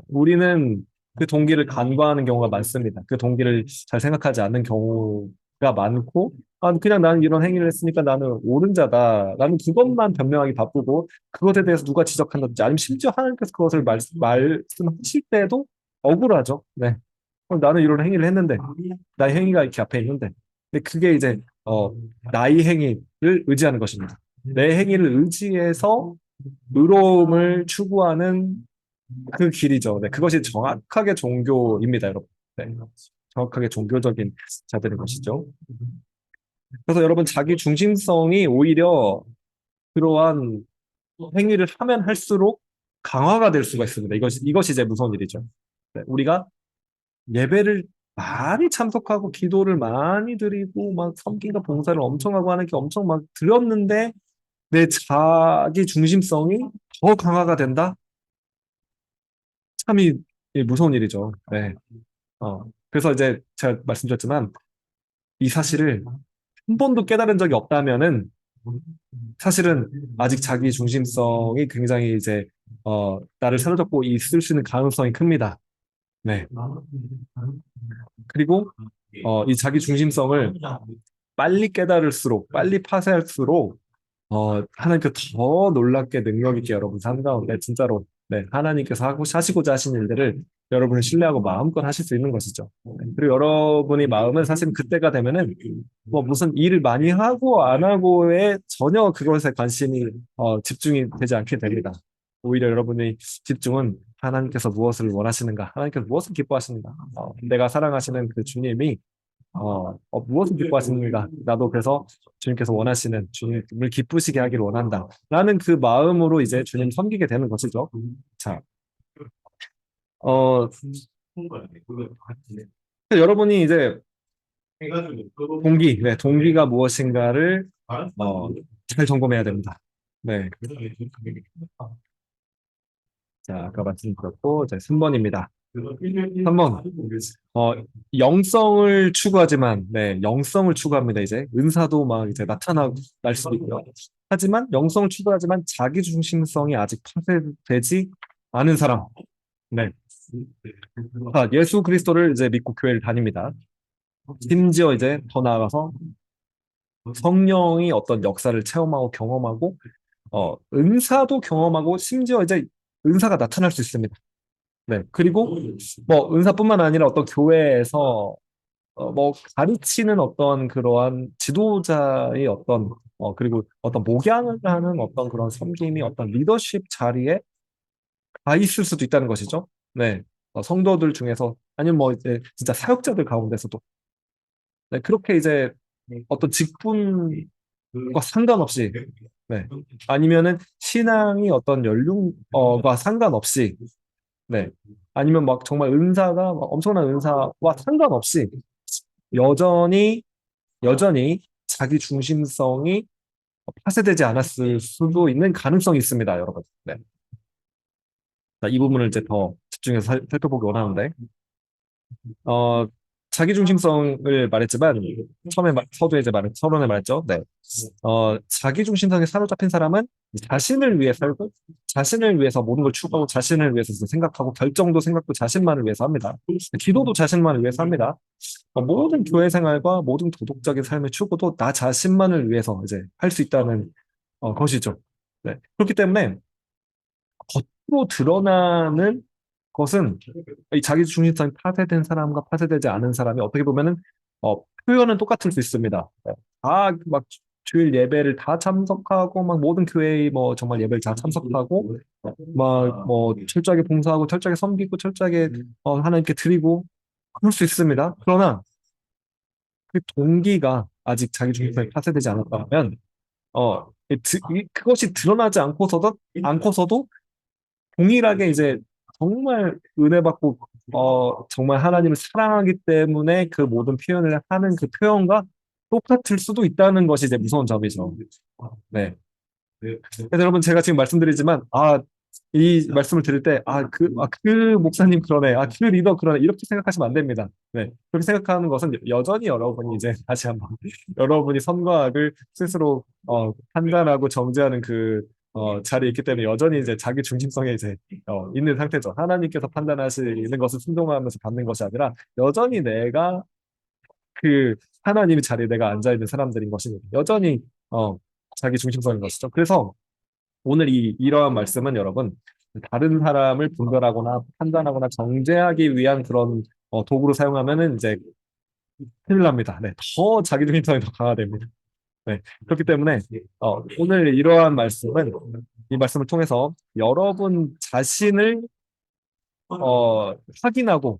우리는 그 동기를 간과하는 경우가 많습니다. 그 동기를 잘 생각하지 않는 경우가 많고, 아, 그냥 나는 이런 행위를 했으니까 나는 옳은 자다. 나는 그것만 변명하기 바쁘고, 그것에 대해서 누가 지적한다든지, 아니면 심지어 하나님께서 그것을 말씀하실 때도 억울하죠. 네. 나는 이런 행위를 했는데, 나의 행위가 이렇게 앞에 있는데, 근데 그게 이제, 나의 행위를 의지하는 것입니다. 내 행위를 의지해서 의로움을 추구하는 그 길이죠. 네, 그것이 정확하게 종교입니다, 여러분. 네, 정확하게 종교적인 자들인 것이죠. 그래서 여러분, 자기 중심성이 오히려 그러한 행위를 하면 할수록 강화가 될 수가 있습니다. 이것이 이제 무서운 일이죠. 네, 우리가 예배를 많이 참석하고 기도를 많이 드리고 막 섬김과 봉사를 엄청 하고 하는 게 엄청 막 들었는데 내 자기 중심성이 더 강화가 된다? 참이 무서운 일이죠. 네. 그래서 이제 제가 말씀드렸지만 이 사실을 한 번도 깨달은 적이 없다면은 사실은 아직 자기 중심성이 굉장히 이제 나를 사로잡고 있을 수 있는 가능성이 큽니다. 네. 그리고 이 자기 중심성을 빨리 깨달을수록 빨리 파쇄할수록 하나님께 더 놀랍게 능력 있게 여러분 삶 가운데 진짜로 네, 하나님께서 하시고자 하신 일들을 여러분을 신뢰하고 마음껏 하실 수 있는 것이죠. 네, 그리고 여러분의 마음은 사실 그때가 되면은 뭐 무슨 일을 많이 하고 안 하고에 전혀 그것에 관심이 집중이 되지 않게 됩니다. 오히려 여러분의 집중은 하나님께서 무엇을 원하시는가, 하나님께서 무엇을 기뻐하시는가, 내가 사랑하시는 그 주님이 무엇을 기뻐하시는가? 나도 그래서 주님께서 원하시는 주님을 기쁘시게 하기를 원한다. 라는 그 마음으로 이제 주님 섬기게 되는 것이죠. 자, 어, 여러분이 이제 네, 동기가 무엇인가를 잘 점검해야 됩니다. 네. 자, 아까 말씀드렸고, 이제 3번입니다. 3번. 어, 영성을 추구하지만, 네, 영성을 추구합니다, 이제. 은사도 막 이제 나타날 수도 있고요. 하지만, 영성을 추구하지만, 자기 중심성이 아직 파쇄되지 않은 사람. 네. 예수 그리스도를 이제 믿고 교회를 다닙니다. 심지어 이제 더 나아가서 성령이 어떤 역사를 체험하고 경험하고, 은사도 경험하고, 심지어 이제 은사가 나타날 수 있습니다. 네. 그리고 뭐 은사뿐만 아니라 어떤 교회에서 뭐 가르치는 어떤 그러한 지도자의 어떤 그리고 어떤 목양을 하는 어떤 그런 섬김이 어떤 리더십 자리에 가 있을 수도 있다는 것이죠. 네. 성도들 중에서 아니면 뭐 이제 진짜 사역자들 가운데서도 네, 그렇게 이제 어떤 직분과 상관없이 네. 아니면은 신앙이 어떤 연륜과 상관없이 네. 아니면 막 정말 은사가 막 엄청난 은사와 상관없이 여전히 자기 중심성이 파쇄되지 않았을 수도 있는 가능성이 있습니다, 여러분. 네. 자, 이 부분을 이제 더 집중해서 살펴보기 원하는데, 어, 자기중심성을 말했지만, 서두에 이제 서론에 말했죠. 네. 자기중심성에 사로잡힌 사람은 자신을 위해 살고, 자신을 위해서 모든 걸 추구하고, 자신을 위해서 생각하고, 결정도 생각도 자신만을 위해서 합니다. 기도도 자신만을 위해서 합니다. 모든 교회 생활과 모든 도덕적인 삶의 추구도 나 자신만을 위해서 이제 할 수 있다는 것이죠. 네. 그렇기 때문에 겉으로 드러나는 것은 이 자기 중심성이 파쇄된 사람과 파쇄되지 않은 사람이 어떻게 보면은 표현은 똑같을 수 있습니다. 네. 다막 주일 예배를 다 참석하고 막 모든 교회의 뭐 정말 예배를 다 참석하고 막 뭐 철저하게 봉사하고 철저하게 섬기고 철저하게 하나님께 드리고 그럴 수 있습니다. 그러나 그 동기가 아직 자기 중심성이 파쇄되지 않았다면 그것이 드러나지 않고서도 동일하게 이제 정말 은혜 받고 정말 하나님을 사랑하기 때문에 그 모든 표현을 하는 그 표현과 똑같을 수도 있다는 것이 이제 무서운 점이죠. 네. 그래서 여러분 제가 지금 말씀드리지만 이 말씀을 드릴 때 그 목사님 그러네, 그 리더 그러네 이렇게 생각하시면 안 됩니다. 네, 그렇게 생각하는 것은 여전히 여러분이 이제 다시 한번 여러분이 선과 악을 스스로 판단하고 정죄하는 자리에 있기 때문에 여전히 이제 자기 중심성에 이제 있는 상태죠. 하나님께서 판단하시는 것을 순종하면서 받는 것이 아니라 여전히 내가 그 하나님의 자리에 내가 앉아 있는 사람들인 것입니다. 여전히 자기 중심성인 것이죠. 그래서 오늘 이러한 말씀은 여러분 다른 사람을 분별하거나 판단하거나 정죄하기 위한 그런 도구로 사용하면은 이제 큰일 납니다. 네, 더 자기중심성이 더 강화됩니다. 네, 그렇기 때문에 오늘 이러한 말씀은 이 말씀을 통해서 여러분 자신을 확인하고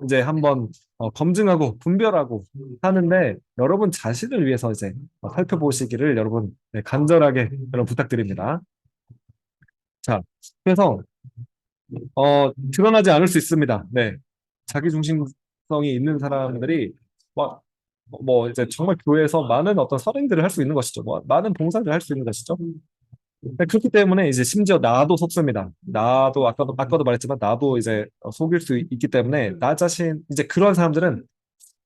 이제 한번 검증하고 분별하고 하는데 여러분 자신을 위해서 이제 살펴보시기를 여러분 간절하게 여러분 부탁드립니다. 자, 그래서 드러나지 않을 수 있습니다. 네, 자기 중심성이 있는 사람들이 뭐 이제 정말 교회에서 많은 어떤 선행들을 할 수 있는 것이죠. 뭐 많은 봉사를 할 수 있는 것이죠. 네, 그렇기 때문에 이제 심지어 나도 속습니다. 나도 아까도 말했지만 나도 이제 속일 수 있기 때문에 나 자신 이제 그런 사람들은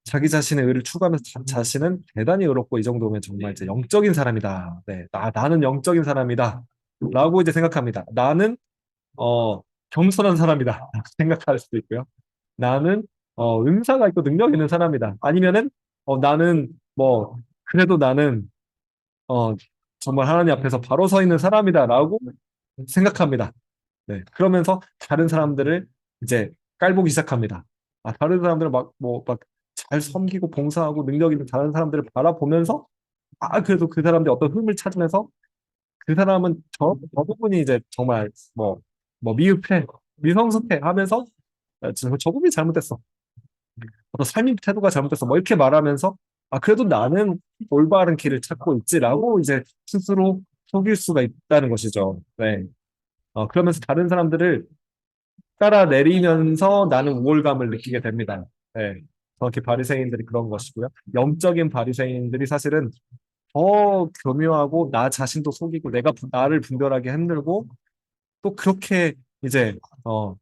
자기 자신의 의를 추구하면서 자신은 대단히 의롭고 이 정도면 정말 이제 영적인 사람이다. 네, 나는 영적인 사람이다. 라고 이제 생각합니다. 나는 겸손한 사람이다. 생각할 수도 있고요. 나는 은사가 있고 능력 있는 사람이다. 아니면은 나는 뭐 그래도 나는 어, 정말 하나님 앞에서 바로 서 있는 사람이다라고 생각합니다. 네, 그러면서 다른 사람들을 이제 깔보기 시작합니다. 다른 사람들은 막 잘 섬기고 봉사하고 능력 있는 다른 사람들을 바라보면서 그래도 그 사람들이 어떤 흠을 찾으면서 그 사람은 저 부분이 이제 정말 미흡해, 미성숙해 하면서 저 부분이 잘못됐어. 어떤 삶의 태도가 잘못됐어. 뭐 이렇게 말하면서 그래도 나는 올바른 길을 찾고 있지라고 이제 스스로 속일 수가 있다는 것이죠. 네. 그러면서 다른 사람들을 따라 내리면서 나는 우월감을 느끼게 됩니다. 네. 정확히 바리새인들이 그런 것이고요. 영적인 바리새인들이 사실은 더 교묘하고 나 자신도 속이고 내가 나를 분별하게 흔들고 또 그렇게 이제 더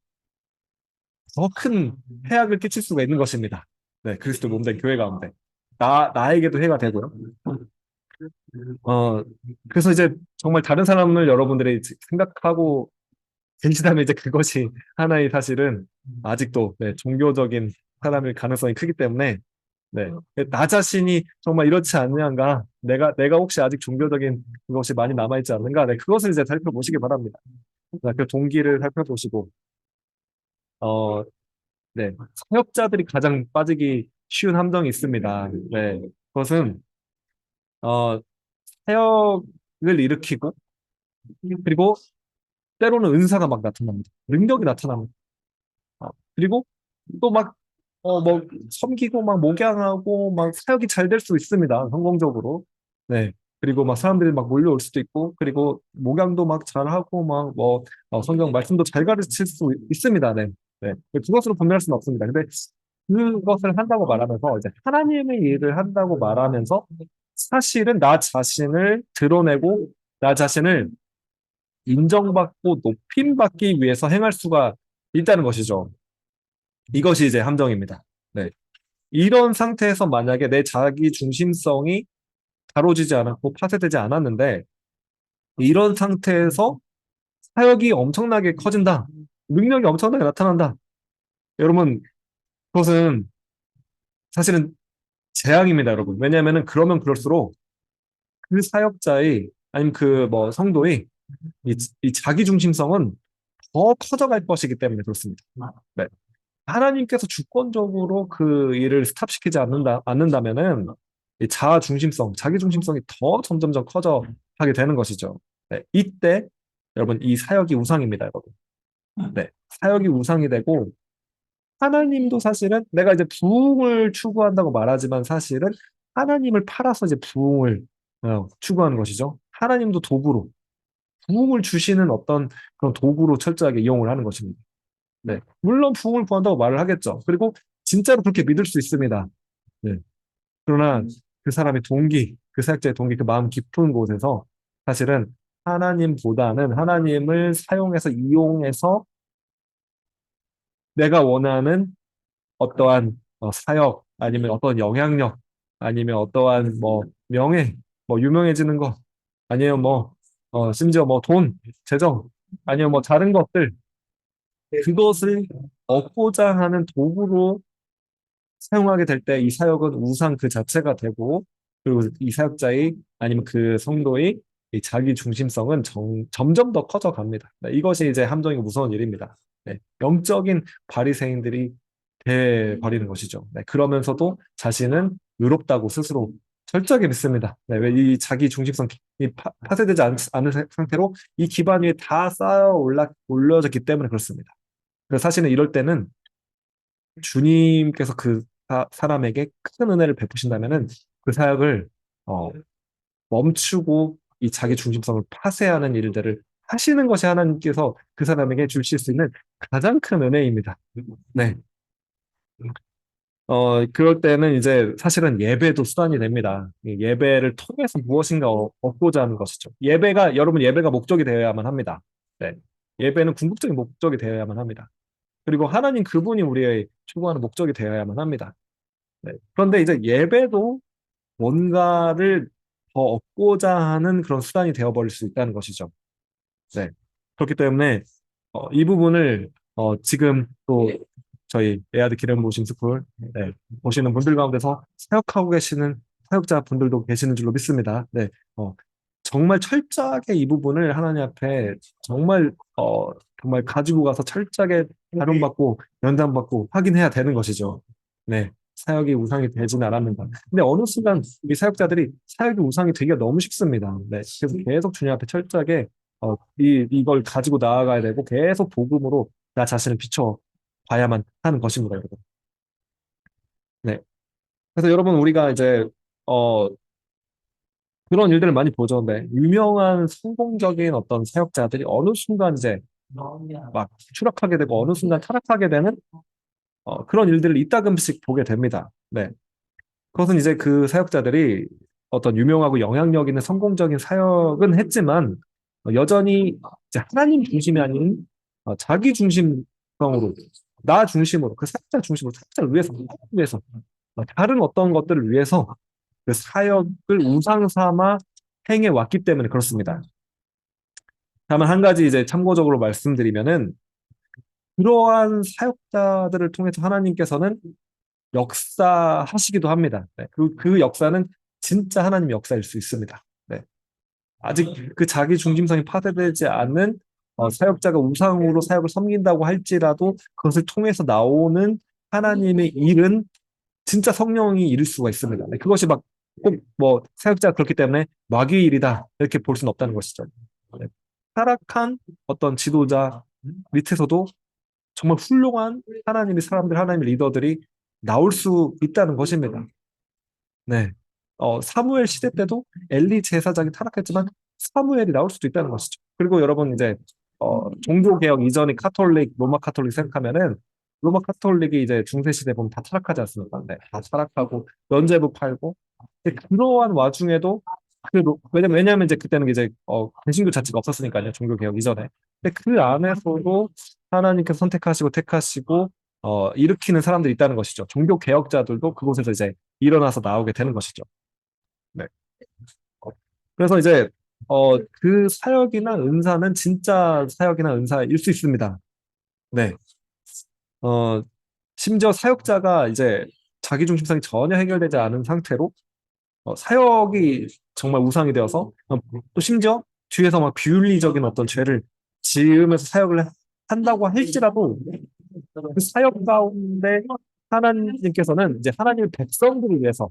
큰 해악을 끼칠 수가 있는 것입니다. 네, 그리스도 몸된 교회 가운데 나에게도 해가 되고요. 어, 그래서 이제 정말 다른 사람을 여러분들이 생각하고 계시다면 이제 그것이 하나의 사실은 아직도 종교적인 사람일 가능성이 크기 때문에 나 자신이 정말 이렇지 않는가, 내가 혹시 아직 종교적인 그것이 많이 남아있지 않는가, 그것을 이제 살펴보시기 바랍니다. 그 동기를 살펴보시고, 어, 사역자들이 가장 빠지기 쉬운 함정이 있습니다. 네, 그것은 어, 사역을 일으키고 그리고 때로는 은사가 막 나타납니다. 능력이 나타납니다. 그리고 또 섬기고 막 목양하고 막 사역이 잘 될 수 있습니다. 성공적으로. 네. 그리고 막 사람들이 막 몰려올 수도 있고, 그리고 목양도 막 잘하고, 성경 말씀도 잘 가르칠 수 있습니다. 네. 네. 그것으로 분별할 수는 없습니다. 근데 그것을 한다고 말하면서, 이제 하나님의 일을 한다고 말하면서, 사실은 나 자신을 드러내고, 나 자신을 인정받고 높임받기 위해서 행할 수가 있다는 것이죠. 이것이 이제 함정입니다. 네. 이런 상태에서 만약에 내 자기 중심성이 다뤄지지 않았고 파쇄되지 않았는데 이런 상태에서 사역이 엄청나게 커진다. 능력이 엄청나게 나타난다. 여러분, 그것은 사실은 재앙입니다, 여러분. 왜냐하면은 그러면 그럴수록 그 사역자의 아니면 성도의 이 자기 중심성은 더 커져갈 것이기 때문에 그렇습니다. 네. 하나님께서 주권적으로 그 일을 스탑시키지 않는다면은 이 자아 중심성, 자기 중심성이 더 점점점 커져 하게 되는 것이죠. 네, 이때 여러분 이 사역이 우상입니다, 여러분. 네, 사역이 우상이 되고 하나님도 사실은 내가 이제 부흥을 추구한다고 말하지만 사실은 하나님을 팔아서 이제 부흥을 추구하는 것이죠. 하나님도 도구로 부흥을 주시는 어떤 그런 도구로 철저하게 이용을 하는 것입니다. 네. 물론 부흥을 구한다고 말을 하겠죠. 그리고 진짜로 그렇게 믿을 수 있습니다. 네. 그러나 그 사람의 동기, 그 사역자의 동기, 그 마음 깊은 곳에서 사실은 하나님보다는 하나님을 사용해서 이용해서 내가 원하는 어떠한 사역 아니면 어떠한 영향력 아니면 어떠한 뭐 명예 뭐 유명해지는 거 아니면 뭐 심지어 뭐 돈, 재정 아니면 뭐 다른 것들 그것을 얻고자 하는 도구로 사용하게 될 때 이 사역은 우상 그 자체가 되고 그리고 이 사역자의 아니면 그 성도의 이 자기 중심성은 점점 더 커져 갑니다. 네, 이것이 이제 함정이고 무서운 일입니다. 네, 영적인 바리새인들이 돼 버리는 것이죠. 네, 그러면서도 자신은 의롭다고 스스로 철저하게 믿습니다. 네, 왜 이 자기 중심성이 파쇄되지 않은 상태로 이 기반 위에 다 올려졌기 때문에 그렇습니다. 그래서 사실은 이럴 때는 주님께서 그 사람에게 큰 은혜를 베푸신다면은 그 사역을 어, 멈추고 이 자기 중심성을 파쇄하는 일들을 하시는 것이 하나님께서 그 사람에게 주실 수 있는 가장 큰 은혜입니다. 네. 그럴 때는 이제 사실은 예배도 수단이 됩니다. 이 예배를 통해서 무엇인가 얻고자 하는 것이죠. 여러분 예배가 목적이 되어야만 합니다. 네. 예배는 궁극적인 목적이 되어야만 합니다. 그리고 하나님 그분이 우리의 추구하는 목적이 되어야만 합니다. 네. 그런데 이제 예배도 뭔가를 더 얻고자 하는 그런 수단이 되어버릴 수 있다는 것이죠. 네. 그렇기 때문에 이 부분을 지금 또 저희 에아드 기름 부으심 스쿨 네, 보시는 분들 가운데서 사역하고 계시는 사역자 분들도 계시는 줄로 믿습니다. 네. 정말 철저하게 이 부분을 하나님 앞에 정말 가지고 가서 철저하게 다rum받고 연단받고 확인해야 되는 것이죠. 네. 사역이 우상이 되지는 않았는가. 근데 어느 순간 이 사역자들이 사역이 우상이 되기가 너무 쉽습니다. 네. 그래서 계속 주님 앞에 철저하게 이걸 가지고 나아가야 되고 계속 복음으로 나 자신을 비춰 봐야만 하는 것입니다, 여러분. 네. 그래서 여러분 우리가 이제 어, 그런 일들을 많이 보죠. 네. 유명한 성공적인 어떤 사역자들이 어느 순간 이제 막 추락하게 되고 어느 순간 타락하게 되는 그런 일들을 이따금씩 보게 됩니다. 네. 그것은 이제 그 사역자들이 어떤 유명하고 영향력 있는 성공적인 사역은 했지만 여전히 이제 하나님 중심이 아닌 자기 중심성으로 나 중심으로 그 사역자 중심으로 사역자를 위해서 다른 어떤 것들을 위해서 그 사역을 우상 삼아 행해 왔기 때문에 그렇습니다. 다만 한 가지 이제 참고적으로 말씀드리면은 그러한 사역자들을 통해서 하나님께서는 역사하시기도 합니다. 네. 그 역사는 진짜 하나님 역사일 수 있습니다. 네. 아직 그 자기 중심성이 파괴되지 않는 사역자가 우상으로 사역을 섬긴다고 할지라도 그것을 통해서 나오는 하나님의 일은 진짜 성령이 이룰 수가 있습니다. 네. 그것이 막 꼭 뭐 사역자가 그렇기 때문에 마귀의 일이다 이렇게 볼 수는 없다는 것이죠. 네. 타락한 어떤 지도자 밑에서도 정말 훌륭한 하나님의 리더들이 나올 수 있다는 것입니다. 네. 사무엘 시대 때도 엘리 제사장이 타락했지만 사무엘이 나올 수도 있다는 것이죠. 그리고 여러분 이제 종교개혁 이전의 로마 카톨릭 생각하면은 로마 카톨릭이 이제 중세 시대 보면 다 타락하지 않습니까? 네, 다 타락하고 면죄부 팔고 근데 그러한 와중에도 왜냐면 이제 그때는 이제 개신교 자체가 없었으니까요. 종교개혁 이전에. 근데 그 안에서도 하나님께서 선택하시고 택하시고 일으키는 사람들이 있다는 것이죠. 종교 개혁자들도 그곳에서 이제 일어나서 나오게 되는 것이죠. 네. 그래서 이제 그 사역이나 은사는 진짜 사역이나 은사일 수 있습니다. 네. 어, 심지어 사역자가 이제 자기 중심성이 전혀 해결되지 않은 상태로 사역이 정말 우상이 되어서 또 심지어 뒤에서 막 비윤리적인 어떤 죄를 지으면서 사역을 한다고 할지라도 그 사역 가운데 하나님께서는 이제 하나님의 백성들을 위해서,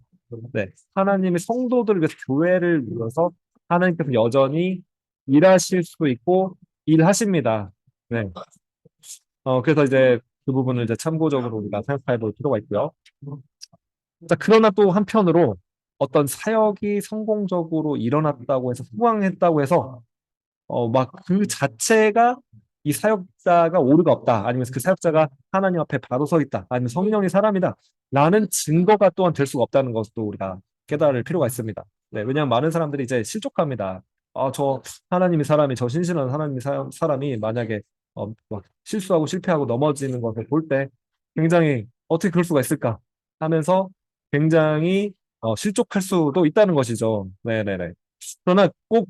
네, 하나님의 성도들을 위해서 교회를 위해서 하나님께서 여전히 일하실 수 있고 일하십니다. 네. 그래서 이제 그 부분을 이제 참고적으로 우리가 생각해 볼 필요가 있고요. 자, 그러나 또 한편으로 어떤 사역이 성공적으로 일어났다고 해서 후광했다고 해서 막 그 자체가 이 사역자가 오류가 없다. 아니면 그 사역자가 하나님 앞에 바로 서 있다. 아니면 성령이 사람이다. 라는 증거가 또한 될 수가 없다는 것도 우리가 깨달을 필요가 있습니다. 네, 왜냐하면 많은 사람들이 이제 실족합니다. 저 하나님이 사람이, 저 신실한 하나님이 사람이 만약에 막 실수하고 실패하고 넘어지는 것을 볼 때 굉장히 어떻게 그럴 수가 있을까 하면서 굉장히 실족할 수도 있다는 것이죠. 네네네. 그러나 꼭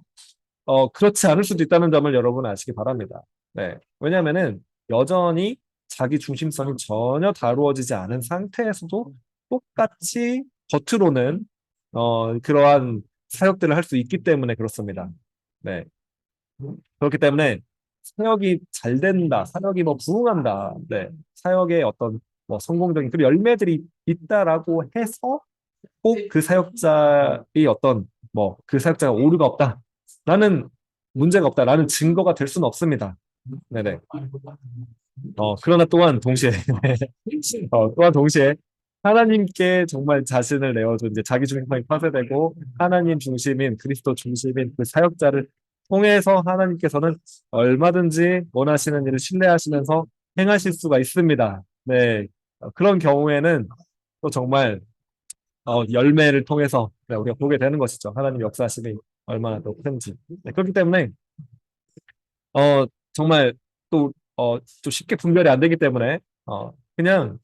그렇지 않을 수도 있다는 점을 여러분 아시기 바랍니다. 네. 왜냐하면은 여전히 자기 중심성이 전혀 다루어지지 않은 상태에서도 똑같이 겉으로는 그러한 사역들을 할 수 있기 때문에 그렇습니다. 네. 그렇기 때문에 사역이 잘 된다, 사역이 뭐 부흥한다, 네. 사역의 어떤 뭐 성공적인 그 열매들이 있다라고 해서 꼭 그 사역자의 어떤 뭐 그 사역자가 오류가 없다라는 문제가 없다라는 증거가 될 수는 없습니다. 네네. 그러나 또한 동시에 또한 동시에 하나님께 정말 자신을 내어준 이제 자기 중심성이 파쇄되고 하나님 중심인 그리스도 중심인 그 사역자를 통해서 하나님께서는 얼마든지 원하시는 일을 신뢰하시면서 행하실 수가 있습니다. 네. 그런 경우에는 또 정말 열매를 통해서 네, 우리가 보게 되는 것이죠. 하나님 역사하심이 얼마나 더 큰지. 네, 그렇기 때문에 정말 좀 쉽게 분별이 안 되기 때문에 그냥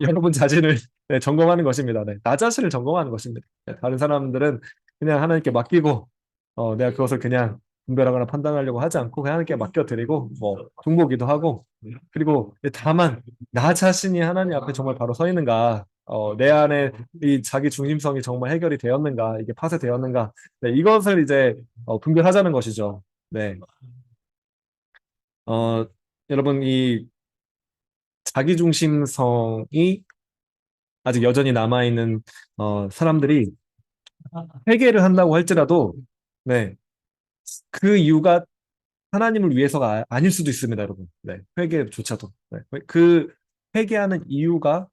여러분 자신을 네, 점검하는 것입니다. 네, 나 자신을 점검하는 것입니다. 네, 다른 사람들은 그냥 하나님께 맡기고 내가 그것을 그냥 분별하거나 판단하려고 하지 않고 그냥 하나님께 맡겨드리고 뭐 중보기도 하고 그리고 다만 나 자신이 하나님 앞에 정말 바로 서 있는가 내 안에 이 자기 중심성이 정말 해결이 되었는가 이게 파쇄되었는가 네, 이것을 이제 분별하자는 것이죠. 네. 어, 여러분, 이 자기중심성이 아직 여전히 남아있는 사람들이 회개를 한다고 할지라도, 네, 그 이유가 하나님을 위해서가 아닐 수도 있습니다, 여러분. 네, 회개조차도. 네, 그 회개하는 이유가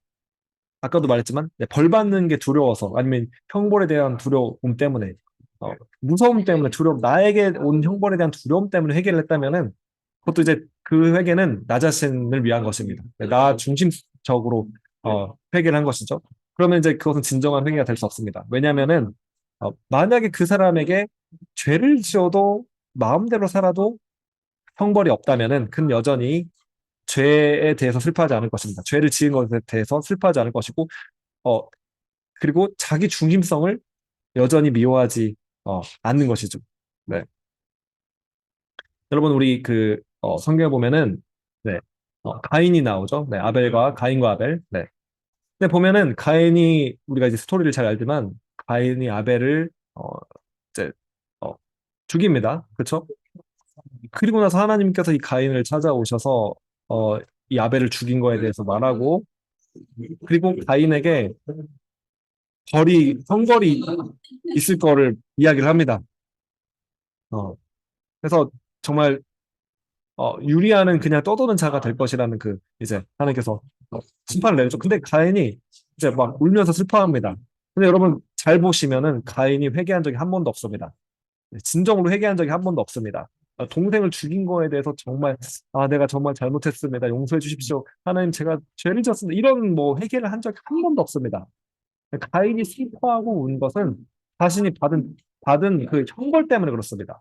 아까도 말했지만, 네, 벌 받는 게 두려워서, 아니면 형벌에 대한 두려움 때문에, 무서움 때문에 나에게 온 형벌에 대한 두려움 때문에 회개를 했다면은, 그것도 이제 그 회개는 나 자신을 위한 것입니다. 네, 나 중심적으로 회개를 한 것이죠. 그러면 이제 그것은 진정한 회개가 될 수 없습니다. 왜냐하면은 만약에 그 사람에게 죄를 지어도 마음대로 살아도 형벌이 없다면은 그는 여전히 죄에 대해서 슬퍼하지 않을 것입니다. 죄를 지은 것에 대해서 슬퍼하지 않을 것이고, 어, 그리고 자기 중심성을 여전히 미워하지 않는 것이죠. 네. 여러분, 우리 성경에 보면은, 네, 가인이 나오죠. 네, 가인과 아벨. 네. 근데 보면은 가인이, 우리가 이제 스토리를 잘 알지만, 가인이 아벨을, 이제, 어, 죽입니다. 그렇죠? 그리고 나서 하나님께서 이 가인을 찾아오셔서, 이 아벨을 죽인 거에 대해서 말하고, 그리고 가인에게 형벌이 있을 거를 이야기를 합니다. 어, 그래서 정말 유리아는 그냥 떠도는 자가 될 것이라는 이제 하나님께서 심판을 내리죠. 근데 가인이 이제 막 울면서 슬퍼합니다. 근데 여러분 잘 보시면은 가인이 회개한 적이 한 번도 없습니다. 진정으로 회개한 적이 한 번도 없습니다. 동생을 죽인 거에 대해서 정말 내가 정말 잘못했습니다. 용서해 주십시오. 하나님 제가 죄를 졌습니다. 이런 뭐 회개를 한 적이 한 번도 없습니다. 가인이 슬퍼하고 운 것은 자신이 받은 그 형벌 때문에 그렇습니다.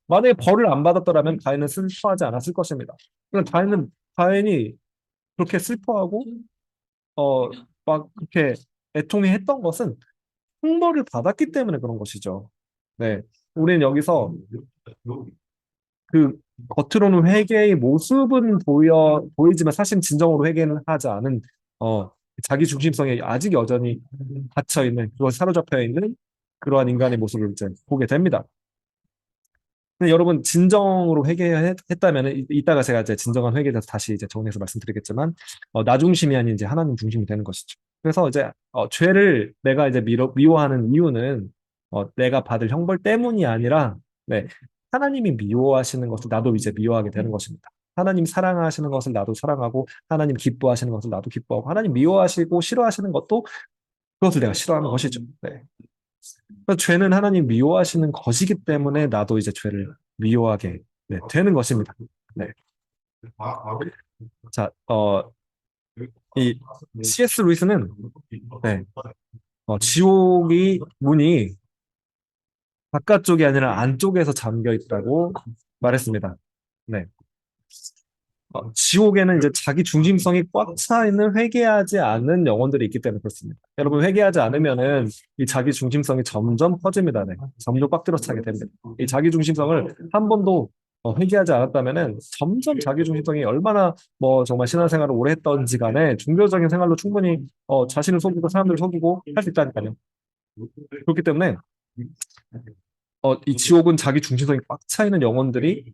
만약에 벌을 안 받았더라면 가인은 슬퍼하지 않았을 것입니다. 그러니까 가인이 그렇게 슬퍼하고 어, 막 그렇게 애통해했던 것은 형벌을 받았기 때문에 그런 것이죠. 네, 우리는 여기서 그 겉으로는 회개의 모습은 보이지만 사실 진정으로 회개는 하지 않은 자기 중심성에 아직 여전히 갇혀 있는 그걸 사로잡혀 있는 그러한 인간의 모습을 이제 보게 됩니다. 근데 여러분 진정으로 회개했다면 이따가 제가 이제 진정한 회개에 대해서 다시 이제 정리해서 말씀드리겠지만 나 중심이 아닌 이제 하나님 중심이 되는 것이죠. 그래서 이제 죄를 내가 이제 미워하는 이유는 내가 받을 형벌 때문이 아니라 네, 하나님이 미워하시는 것을 나도 이제 미워하게 되는 것입니다. 하나님 사랑하시는 것을 나도 사랑하고 하나님 기뻐하시는 것을 나도 기뻐하고 하나님 미워하시고 싫어하시는 것도 그것을 내가 싫어하는 것이죠. 네. 그래서 죄는 하나님 미워하시는 것이기 때문에 나도 이제 죄를 미워하게 네, 되는 것입니다. 네. 자, 이 C.S. 루이스는 네, 지옥이 문이 바깥쪽이 아니라 안쪽에서 잠겨 있다고 말했습니다. 네. 지옥에는 이제 자기 중심성이 꽉 차 있는 회개하지 않는 영혼들이 있기 때문에 그렇습니다. 여러분 회개하지 않으면은 이 자기 중심성이 점점 커집니다. 네. 점점 꽉 들어차게 됩니다. 이 자기 중심성을 한 번도 회개하지 않았다면은 점점 자기 중심성이 얼마나 뭐 정말 신앙생활을 오래 했던지 간에 종교적인 생활로 충분히 자신을 속이고 사람들을 속이고 할 수 있다니까요. 그렇기 때문에 이 지옥은 자기 중심성이 꽉 차 있는 영혼들이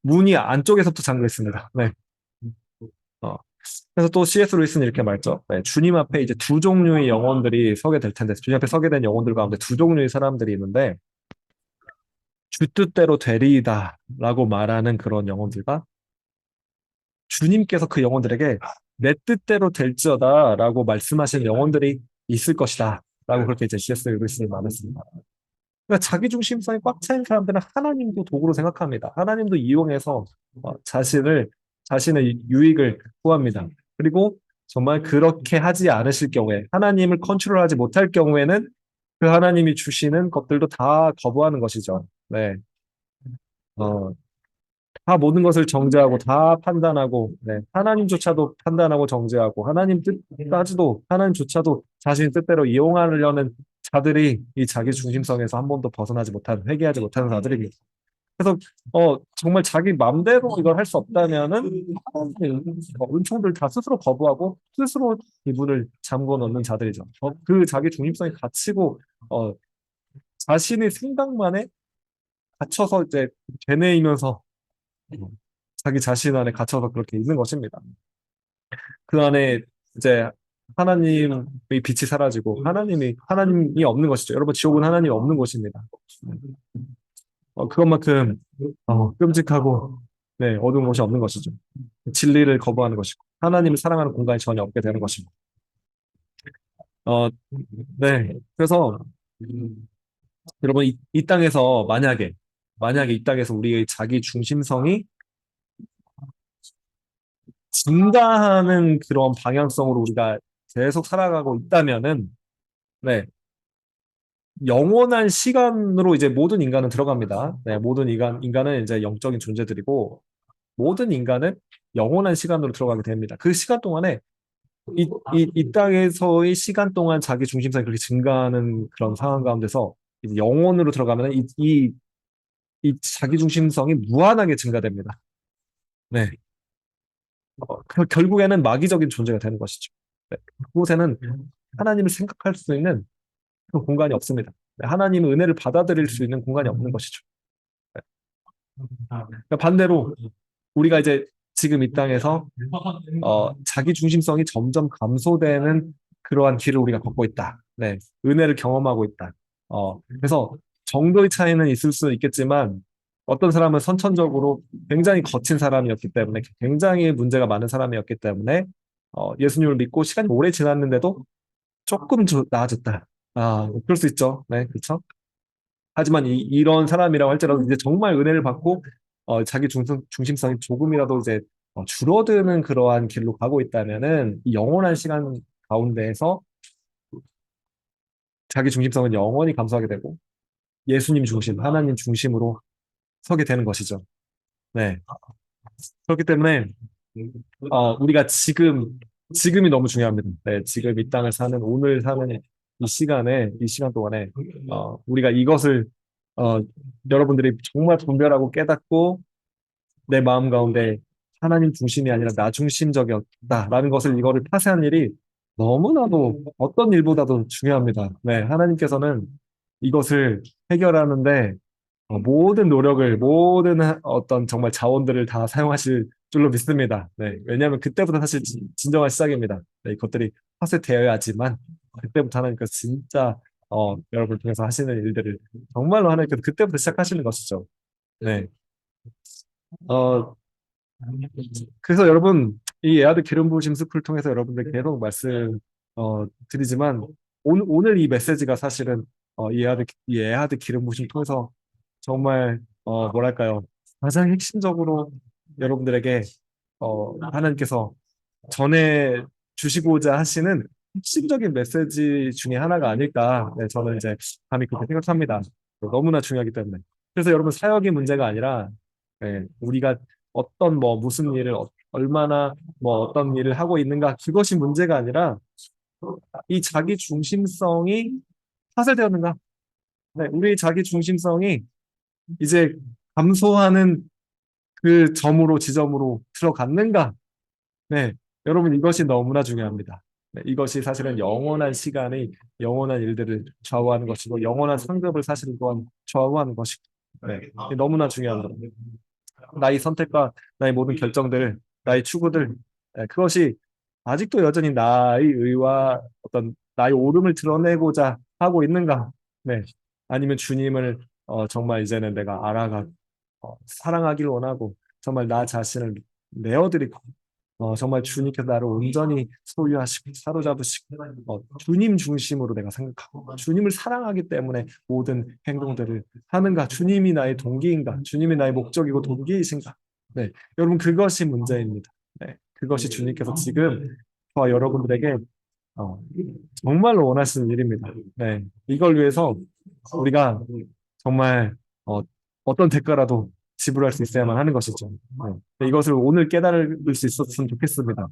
문이 안쪽에서부터 잠겨 있습니다. 네. 어, 그래서 또 C.S. 루이스는 이렇게 말했죠. 네, 주님 앞에 이제 두 종류의 영혼들이 서게 될 텐데, 주님 앞에 서게 된 영혼들 가운데 두 종류의 사람들이 있는데, 주 뜻대로 되리이다 라고 말하는 그런 영혼들과 주님께서 그 영혼들에게 내 뜻대로 될지어다 라고 말씀하시는 영혼들이 있을 것이다 라고 그렇게 이제 C.S. 루이스는 말했습니다. 그러니까 자기 중심성이 꽉 차인 사람들은 하나님도 도구로 생각합니다. 하나님도 이용해서 자신의 유익을 구합니다. 그리고 정말 그렇게 하지 않으실 경우에 하나님을 컨트롤하지 못할 경우에는 그 하나님이 주시는 것들도 다 거부하는 것이죠. 네. 어, 다 모든 것을 정죄하고 다 판단하고 네. 하나님조차도 판단하고 정죄하고 하나님 뜻까지도 하나님조차도 자신 뜻대로 이용하려는 자들이 이 자기 중심성에서 한 번도 벗어나지 못한 회개하지 못하는 자들입니다. 그래서 정말 자기 마음대로 이걸 할 수 없다면은 하나님의 은총들 다 스스로 거부하고 스스로 이분을 잠궈 놓는 자들이죠. 그 자기 중심성이 갇히고 자신의 생각만에 갇혀서 이제 되뇌이면서 자기 자신 안에 갇혀서 그렇게 있는 것입니다. 그 안에 이제 하나님의 빛이 사라지고 하나님이 없는 것이죠. 여러분 지옥은 하나님이 없는 곳입니다. 그것만큼 끔찍하고 네, 어두운 곳이 없는 것이죠. 진리를 거부하는 것이고 하나님을 사랑하는 공간이 전혀 없게 되는 것이고. 어, 네. 그래서 여러분 이 땅에서 만약에 이 땅에서 우리의 자기 중심성이 증가하는 그런 방향성으로 우리가 계속 살아가고 있다면은 네, 영원한 시간으로 이제 모든 인간은 들어갑니다. 네, 모든 인간은 이제 영적인 존재들이고 모든 인간은 영원한 시간으로 들어가게 됩니다. 그 시간 동안에 이 땅에서의 시간 동안 자기 중심성이 그렇게 증가하는 그런 상황 가운데서 이제 영혼으로 들어가면 이 자기 중심성이 무한하게 증가됩니다. 네. 결국에는 마귀적인 존재가 되는 것이죠. 네. 그곳에는 하나님을 생각할 수 있는 그 공간이 없습니다. 네. 하나님의 은혜를 받아들일 수 있는 공간이 없는 것이죠. 네. 그러니까 반대로 우리가 이제 지금 이 땅에서 자기 중심성이 점점 감소되는 그러한 길을 우리가 걷고 있다. 네, 은혜를 경험하고 있다. 그래서 정도의 차이는 있을 수 있겠지만 어떤 사람은 선천적으로 굉장히 거친 사람이었기 때문에 굉장히 문제가 많은 사람이었기 때문에 예수님을 믿고 시간이 오래 지났는데도 조금 나아졌다. 그럴 수 있죠. 네, 그렇죠. 하지만 이런 사람이라고 할지라도 이제 정말 은혜를 받고 자기 중심성이 조금이라도 이제 줄어드는 그러한 길로 가고 있다면은 이 영원한 시간 가운데에서 자기 중심성은 영원히 감소하게 되고 예수님 중심, 하나님 중심으로 서게 되는 것이죠. 네. 그렇기 때문에 우리가 지금이 너무 중요합니다. 네, 지금 이 땅을 사는 오늘 사는 이 시간 동안에 우리가 이것을 어, 여러분들이 정말 분별하고 깨닫고 내 마음 가운데 하나님 중심이 아니라 나 중심적이었다라는 것을 이거를 파쇄하는 일이 너무나도 어떤 일보다도 중요합니다. 네, 하나님께서는 이것을 해결하는데 모든 노력을, 모든 어떤 정말 자원들을 다 사용하실 줄로 믿습니다. 네, 왜냐하면 그때부터 사실 진정한 시작입니다. 네, 이것들이 파쇄되어야지만 그때부터 하나님께서 진짜 여러분을 통해서 하시는 일들을 정말로 하나님께서 그때부터 시작하시는 것이죠. 네. 어, 그래서 여러분, 이 에아드 기름 부으심 스쿨 통해서 여러분들 계속 드리지만, 오늘 이 메시지가 사실은, 이 에아드 기름 부으심 통해서 정말, 뭐랄까요. 가장 핵심적으로 여러분들에게, 하나님께서 전해 주시고자 하시는 핵심적인 메시지 중에 하나가 아닐까. 네, 저는 이제 감히 그렇게 생각합니다. 너무나 중요하기 때문에. 그래서 여러분 사역이 문제가 아니라 우리가 어떤 뭐 무슨 일을 얼마나 뭐 어떤 일을 하고 있는가 그것이 문제가 아니라 이 자기 중심성이 파쇄되었는가? 우리 자기 중심성이 이제 감소하는 그 점으로 지점으로 들어갔는가? 네, 여러분 이것이 너무나 중요합니다. 이것이 사실은 영원한 시간이 영원한 일들을 좌우하는 것이고 영원한 상급을 사실 또한 좌우하는 것이고 너무나 중요한 겁니다. 나의 선택과 나의 모든 결정들, 나의 추구들 그것이 아직도 여전히 나의 의와 어떤 나의 옳음을 드러내고자 하고 있는가? 네, 아니면 주님을 정말 이제는 내가 알아가 사랑하길 원하고 정말 나 자신을 내어드리고 정말 주님께서 나를 온전히 소유하시고 사로잡으시고 주님 중심으로 내가 생각하고 주님을 사랑하기 때문에 모든 행동들을 하는가? 주님이 나의 동기인가? 주님이 나의 목적이고 동기이신가? 네, 여러분 그것이 문제입니다. 네, 그것이 주님께서 지금 저와 여러분들에게 어, 정말로 원하시는 일입니다. 네, 이걸 위해서 우리가 정말 어떤 대가라도 지불할 수 있어야만 하는 것이죠. 이것을 오늘 깨달을 수 있었으면 좋겠습니다.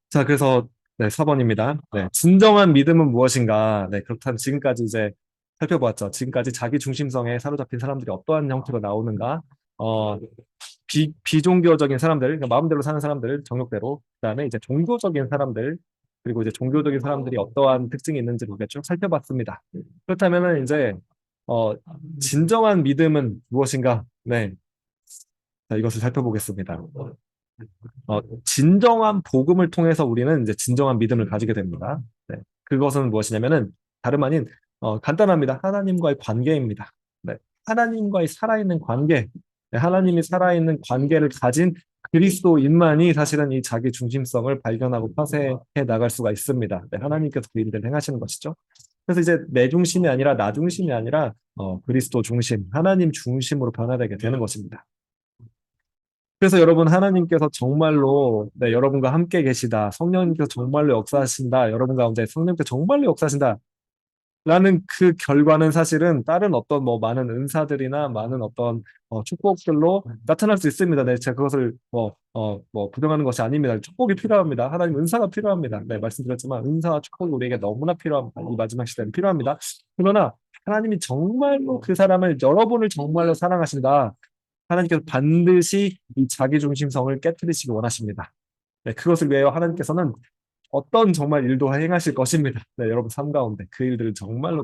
자, 그래서 4번입니다. 진정한 믿음은 무엇인가? 그렇다면 지금까지 이제 살펴보았죠. 지금까지 자기 중심성에 사로잡힌 사람들이 어떠한 형태로 나오는가? 어, 비종교적인 사람들, 그러니까 마음대로 사는 사람들, 정욕대로, 그다음에 이제 종교적인 사람들, 그리고 이제 종교적인 사람들이 어떠한 특징이 있는지를 우리가 쭉 살펴봤습니다. 그렇다면은 이제 어, 진정한 믿음은 무엇인가? 네, 자, 이것을 살펴보겠습니다. 진정한 복음을 통해서 우리는 이제 진정한 믿음을 가지게 됩니다. 그것은 무엇이냐면은 다름 아닌 간단합니다. 하나님과의 관계입니다. 하나님과의 살아있는 관계, 하나님이 살아있는 관계를 가진 그리스도인만이 사실은 이 자기 중심성을 발견하고 파쇄해 나갈 수가 있습니다. 하나님께서 그 일을 행하시는 것이죠. 그래서 이제 내 중심이 아니라 나 중심이 아니라 그리스도 중심, 하나님 중심으로 변화되게 되는 것입니다. 그래서 여러분 하나님께서 정말로 여러분과 함께 계시다. 성령님께서 정말로 역사하신다. 여러분 가운데 성령님께서 정말로 역사하신다. 라는 그 결과는 사실은 다른 어떤 뭐 많은 은사들이나 많은 어떤 축복들로 나타날 수 있습니다. 제가 그것을 부정하는 것이 아닙니다. 축복이 필요합니다. 하나님 은사가 필요합니다. 말씀드렸지만 은사와 축복이 우리에게 너무나 필요합니다. 이 마지막 시대는 필요합니다. 그러나 하나님이 정말로 그 사람을 여러분을 정말로 사랑하신다. 하나님께서 반드시 이 자기중심성을 깨뜨리시기 원하십니다. 그것을 위하여 하나님께서는 어떤 정말 일도 행하실 것입니다. 여러분 삶 가운데 그 일들을 정말로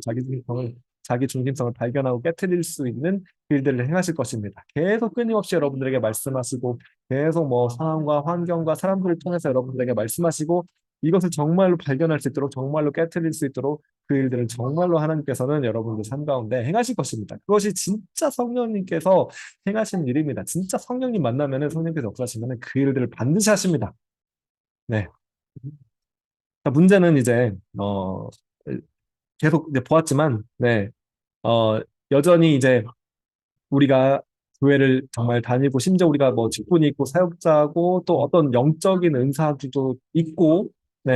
자기 중심성을 발견하고 깨뜨릴 수 있는 그 일들을 행하실 것입니다. 계속 끊임없이 여러분들에게 말씀하시고 계속 뭐 상황과 환경과 사람들을 통해서 여러분들에게 말씀하시고 이것을 정말로 발견할 수 있도록 정말로 깨뜨릴 수 있도록 그 일들을 정말로 하나님께서는 여러분들 삶 가운데 행하실 것입니다. 그것이 진짜 성령님께서 행하신 일입니다. 진짜 성령님 만나면은 성령님께서 역사하시면은 그 일들을 반드시 하십니다. 네. 자, 문제는 이제 계속 이제 보았지만 여전히 이제 우리가 교회를 정말 다니고 심지어 우리가 뭐 직분이 있고 사역자고 또 어떤 영적인 은사도 있고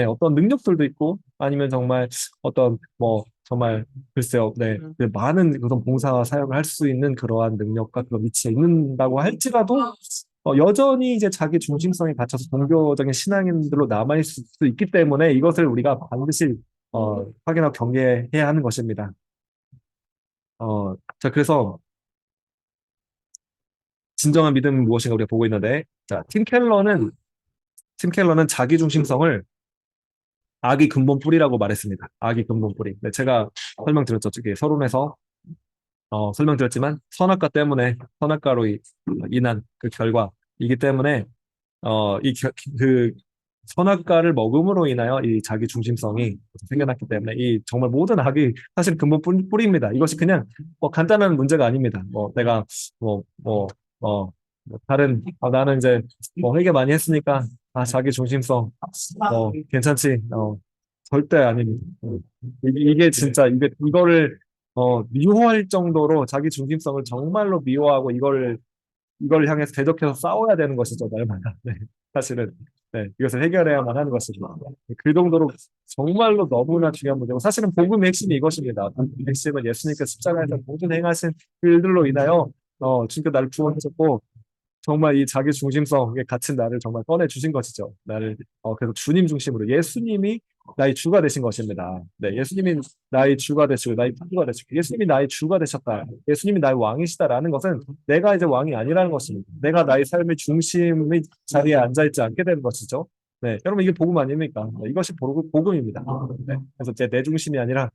어떤 능력들도 있고 아니면 정말 어떤 뭐 정말 글쎄요 그 많은 그런 봉사와 사역을 할 수 있는 그러한 능력과 그런 위치에 있는다고 할지라도 여전히 이제 자기 중심성에 갇혀서 종교적인 신앙인들로 남아있을 수 있기 때문에 이것을 우리가 반드시 확인하고 경계해야 하는 것입니다. 자, 그래서 진정한 믿음은 무엇인가 우리가 보고 있는데, 자, 팀 켈러는 자기 중심성을 악의 근본 뿌리라고 말했습니다. 악의 근본 뿌리. 제가 설명드렸죠. 저기 서론에서 설명드렸지만 선악과 때문에 선악과로 인한 그 결과이기 때문에 그 선악과를 먹음으로 인하여 이 자기 중심성이 생겨났기 때문에 이 정말 모든 악이 사실 근본 뿌리입니다. 이것이 그냥 간단한 문제가 아닙니다. 내가 뭐, 뭐, 다른 나는 이제 회개 많이 했으니까 자기 중심성 괜찮지. 절대 아닙니다. 이게 진짜 이거를 미워할 정도로 자기 중심성을 정말로 미워하고 이걸 향해서 대적해서 싸워야 되는 것이죠, 날마다. 사실은. 네, 이것을 해결해야만 하는 것입니다. 그 정도로 정말로 너무나 중요한 문제고 사실은 복음의 핵심이 이것입니다. 복음의 핵심은 예수님께서 십자가에서 모든 행하신 그 일들로 인하여 주님께 나를 구원하셨고 정말 이 자기 중심성에 갇힌 나를 정말 꺼내 주신 것이죠. 나를 그래서 주님 중심으로 예수님이 나의 주가 되신 것입니다. 네, 예수님이 나의 주가 되시고 나의 주가 되시고 예수님이 나의 주가 되셨다. 예수님이 나의 왕이시다라는 것은 내가 이제 왕이 아니라는 것입니다. 내가 나의 삶의 중심의 자리에 앉아 있지 않게 되는 것이죠. 네, 여러분 이게 복음 아닙니까? 네, 이것이 복음입니다. 네, 그래서 이제 내 중심이 아니라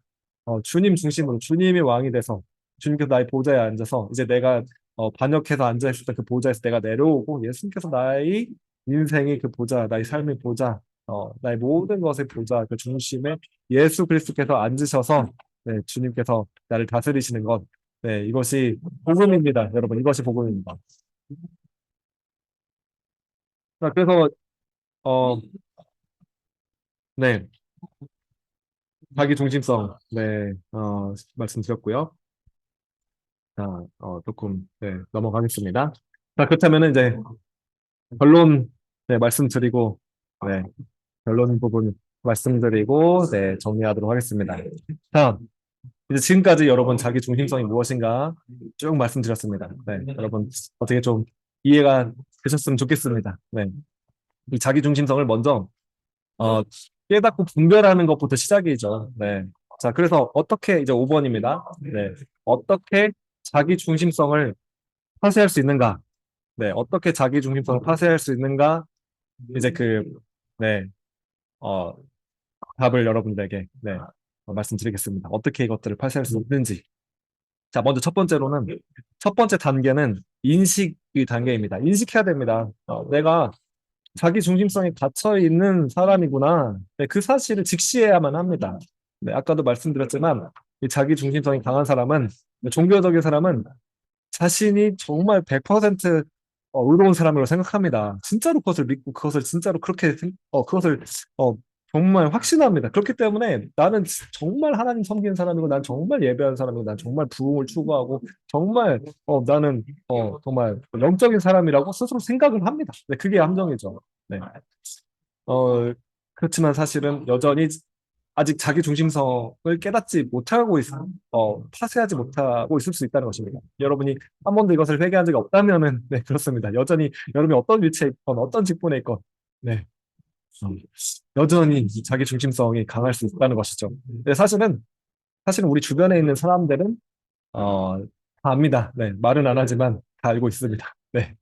주님 중심으로 주님이 왕이 돼서 주님께서 나의 보좌에 앉아서 이제 내가 반역해서 앉아있을 때 그 보좌에서 내가 내려오고 예수님께서 나의 인생의 그 보좌, 나의 삶의 보좌, 나의 모든 것의 보좌, 그 중심에 예수 그리스도께서 앉으셔서 네, 주님께서 나를 다스리시는 것, 네, 이것이 복음입니다, 여러분. 이것이 복음입니다. 자, 그래서 어, 네, 자기 중심성, 네, 말씀드렸고요. 자, 조금 네, 넘어가겠습니다. 자, 그렇다면 이제 결론 네, 말씀드리고 네, 결론 부분 말씀드리고 네, 정리하도록 하겠습니다. 자, 이제 지금까지 여러분 자기 중심성이 무엇인가 쭉 말씀드렸습니다. 네, 여러분 어떻게 좀 이해가 되셨으면 좋겠습니다. 네, 이 자기 중심성을 먼저 어, 깨닫고 분별하는 것부터 시작이죠. 네. 자, 그래서 어떻게 이제 5번입니다. 네, 어떻게 자기 중심성을 파쇄할 수 있는가? 네, 어떻게 자기 중심성을 파쇄할 수 있는가? 이제 네, 어, 답을 여러분들에게 네, 말씀드리겠습니다. 어떻게 이것들을 파쇄할 수 있는지. 자, 먼저 첫 번째 단계는 인식의 단계입니다. 인식해야 됩니다. 내가 자기 중심성에 갇혀 있는 사람이구나. 네, 그 사실을 직시해야만 합니다. 네, 아까도 말씀드렸지만 이 자기 중심성이 강한 사람은 종교적인 사람은 자신이 정말 100% 의로운 사람이라고 생각합니다. 진짜로 그것을 믿고 그것을 진짜로 그것을 어, 정말 확신합니다. 그렇기 때문에 나는 정말 하나님 섬기는 사람이고 난 정말 예배하는 사람이고 난 정말 부흥을 추구하고 정말 나는 정말 영적인 사람이라고 스스로 생각을 합니다. 네, 그게 함정이죠. 네. 어, 그렇지만 사실은 여전히 아직 자기 중심성을 깨닫지 못하고 파쇄하지 못하고 있을 수 있다는 것입니다. 여러분이 한 번도 이것을 회개한 적이 없다면은, 네, 그렇습니다. 여전히 여러분이 어떤 위치에 있건, 어떤 직분에 있건, 네, 음, 여전히 이 자기 중심성이 강할 수 있다는 것이죠. 네, 사실은 우리 주변에 있는 사람들은, 다 압니다. 네, 말은 안 하지만 다 알고 있습니다. 네,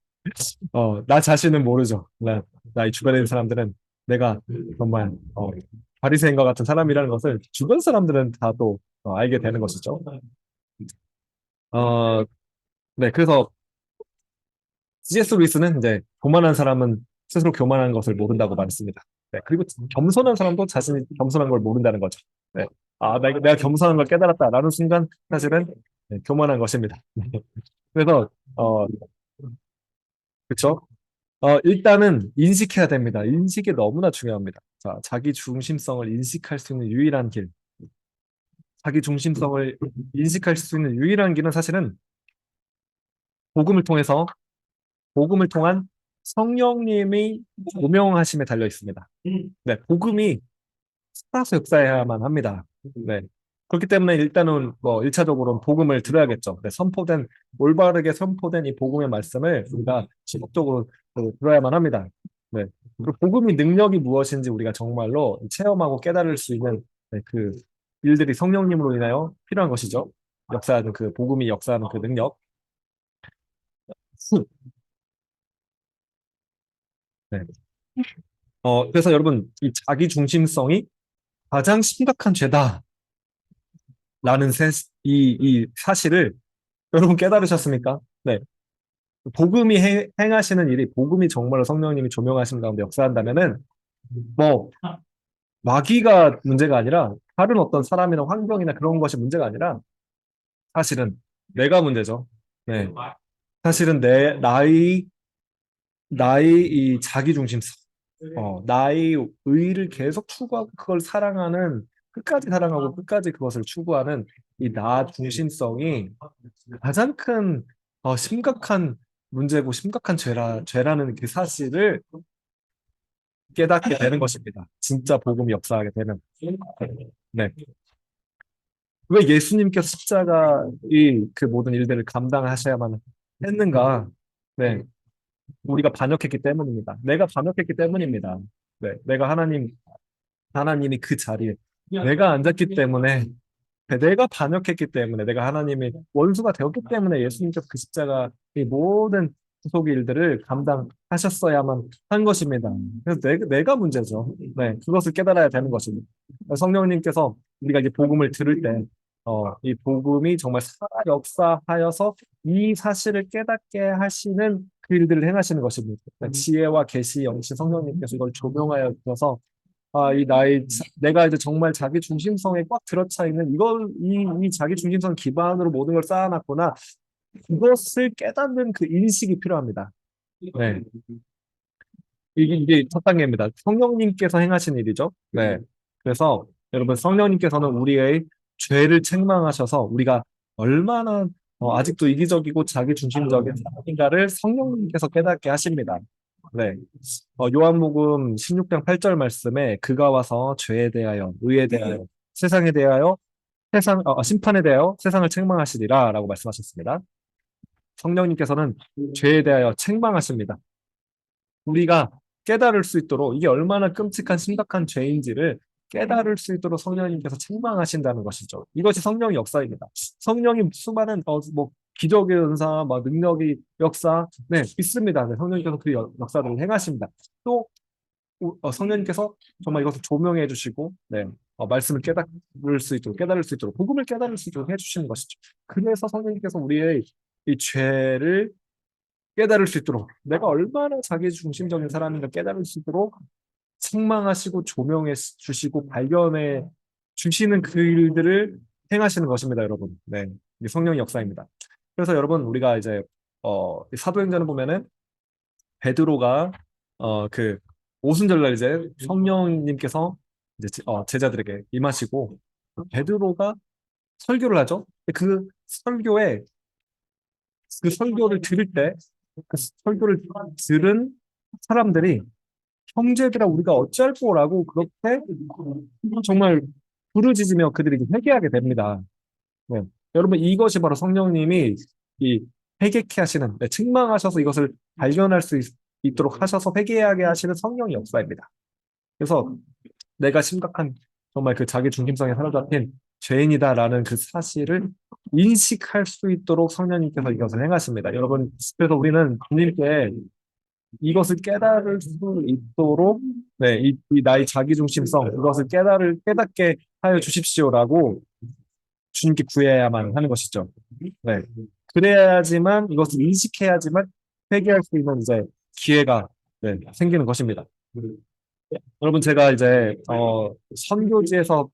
나 자신은 모르죠. 나이 주변에 있는 사람들은 내가 정말, 바리새인과 같은 사람이라는 것을 주변 사람들은 다 또 알게 되는 것이죠. 어, 네, 그래서 C.S. 루이스는 이제 교만한 사람은 스스로 교만한 것을 모른다고 말했습니다. 네, 그리고 겸손한 사람도 자신이 겸손한 걸 모른다는 거죠. 네, 내가 겸손한 걸 깨달았다라는 순간 사실은 네, 교만한 것입니다. 그래서 그렇죠? 일단은 인식해야 됩니다. 인식이 너무나 중요합니다. 자, 자기 중심성을 인식할 수 있는 유일한 길. 자기 중심성을 인식할 수 있는 유일한 길은 사실은 복음을 통해서 복음을 통한 성령님의 조명하심에 달려 있습니다. 네, 복음이 살아서 역사해야만 합니다. 네. 그렇기 때문에 일단은 뭐 1차적으로는 복음을 들어야겠죠. 네, 올바르게 선포된 이 복음의 말씀을 우리가 지속적으로 들어야만 합니다. 네. 그리고 복음의 능력이 무엇인지 우리가 정말로 체험하고 깨달을 수 있는 네, 그 일들이 성령님으로 인하여 필요한 것이죠. 역사하는 복음이 역사하는 그 능력. 네. 그래서 여러분, 이 자기 중심성이 가장 심각한 죄다라는 이 사실을 여러분 깨달으셨습니까? 네. 복음이 행하시는 일이, 복음이 정말로 성령님이 조명하시는 가운데 역사한다면은, 뭐, 마귀가 문제가 아니라, 다른 어떤 사람이나 환경이나 그런 것이 문제가 아니라, 사실은 내가 문제죠. 네. 사실은 나의 이 자기중심성, 나의 의를 계속 추구하고 그걸 사랑하는, 끝까지 사랑하고 끝까지 그것을 추구하는 이 나 중심성이 가장 큰 심각한 문제고 심각한 죄라는 그 사실을 깨닫게 되는 것입니다. 진짜 복음이 역사하게 되는. 네. 왜 예수님께서 십자가의 그 모든 일들을 감당하셔야만 했는가? 네. 우리가 반역했기 때문입니다. 내가 반역했기 때문입니다. 네. 하나님이 그 자리에 내가 앉았기 때문에, 내가 반역했기 때문에, 내가 하나님의 원수가 되었기 때문에 예수님께서 그 십자가의 모든 구속 일들을 감당하셨어야만 한 것입니다. 그래서 내가 문제죠. 네, 그것을 깨달아야 되는 것입니다. 성령님께서 우리가 이제 복음을 들을 때, 이 복음이 정말 살아 역사하여서 이 사실을 깨닫게 하시는 그 일들을 행하시는 것입니다. 지혜와 계시, 영신 성령님께서 이걸 조명하여 주셔서 내가 이제 정말 자기 중심성에 꽉 들어차 있는 이 자기 중심성 기반으로 모든 걸 쌓아놨구나. 그것을 깨닫는 그 인식이 필요합니다. 네. 이게 첫 단계입니다. 성령님께서 행하신 일이죠. 네. 그래서 여러분, 성령님께서는 우리의 죄를 책망하셔서 우리가 얼마나 아직도 이기적이고 자기 중심적인 사람인가를 성령님께서 깨닫게 하십니다. 네. 요한복음 16장 8절 말씀에 그가 와서 죄에 대하여, 의에 대하여, 세상에 대하여, 심판에 대하여 세상을 책망하시리라 라고 말씀하셨습니다. 성령님께서는 죄에 대하여 책망하십니다. 우리가 깨달을 수 있도록 이게 얼마나 끔찍한 심각한 죄인지를 깨달을 수 있도록 성령님께서 책망하신다는 것이죠. 이것이 성령의 역사입니다. 성령이 수많은 뭐 기적의 은사, 막 능력의 역사, 네, 있습니다. 네, 성령님께서 그 역사들을 행하십니다. 또 성령님께서 정말 이것을 조명해 주시고, 네, 말씀을 깨달을 수 있도록, 복음을 깨달을 수 있도록 해주시는 것이죠. 그래서 성령님께서 우리의 이 죄를 깨달을 수 있도록, 내가 얼마나 자기 중심적인 사람인가 깨달을 수 있도록 책망하시고 조명해 주시고 발견해 주시는 그 일들을 행하시는 것입니다, 여러분. 네, 이게 성령의 역사입니다. 그래서 여러분, 우리가 이제 이 사도행전을 보면은 베드로가 그 오순절날 이제 성령님께서 이제 제자들에게 임하시고 베드로가 설교를 하죠. 그 설교에 그 설교를 들을 때 그 설교를 들은 사람들이 형제들아 우리가 어찌할꼬라고 그렇게 정말 부르짖으며 그들이 회개하게 됩니다. 네. 여러분, 이것이 바로 성령님이 이 회개케 하시는, 네, 책망하셔서 이것을 발견할 수 있도록 하셔서 회개하게 하시는 성령의 역사입니다. 그래서 내가 심각한 정말 그 자기 중심성에 사로잡힌 죄인이다라는 그 사실을 인식할 수 있도록 성령님께서 이것을 행하십니다. 여러분, 그래서 우리는 주님께 이것을 깨달을 수 있도록, 네, 이 나의 자기 중심성, 이것을 깨닫게 하여 주십시오라고 주님께 구해야만 하는 것이죠. 네. 그래야지만, 이것을 인식해야지만 회개할 수 있는 이제 기회가, 네, 생기는 것입니다. 여러분, 제가 이제 선교지에서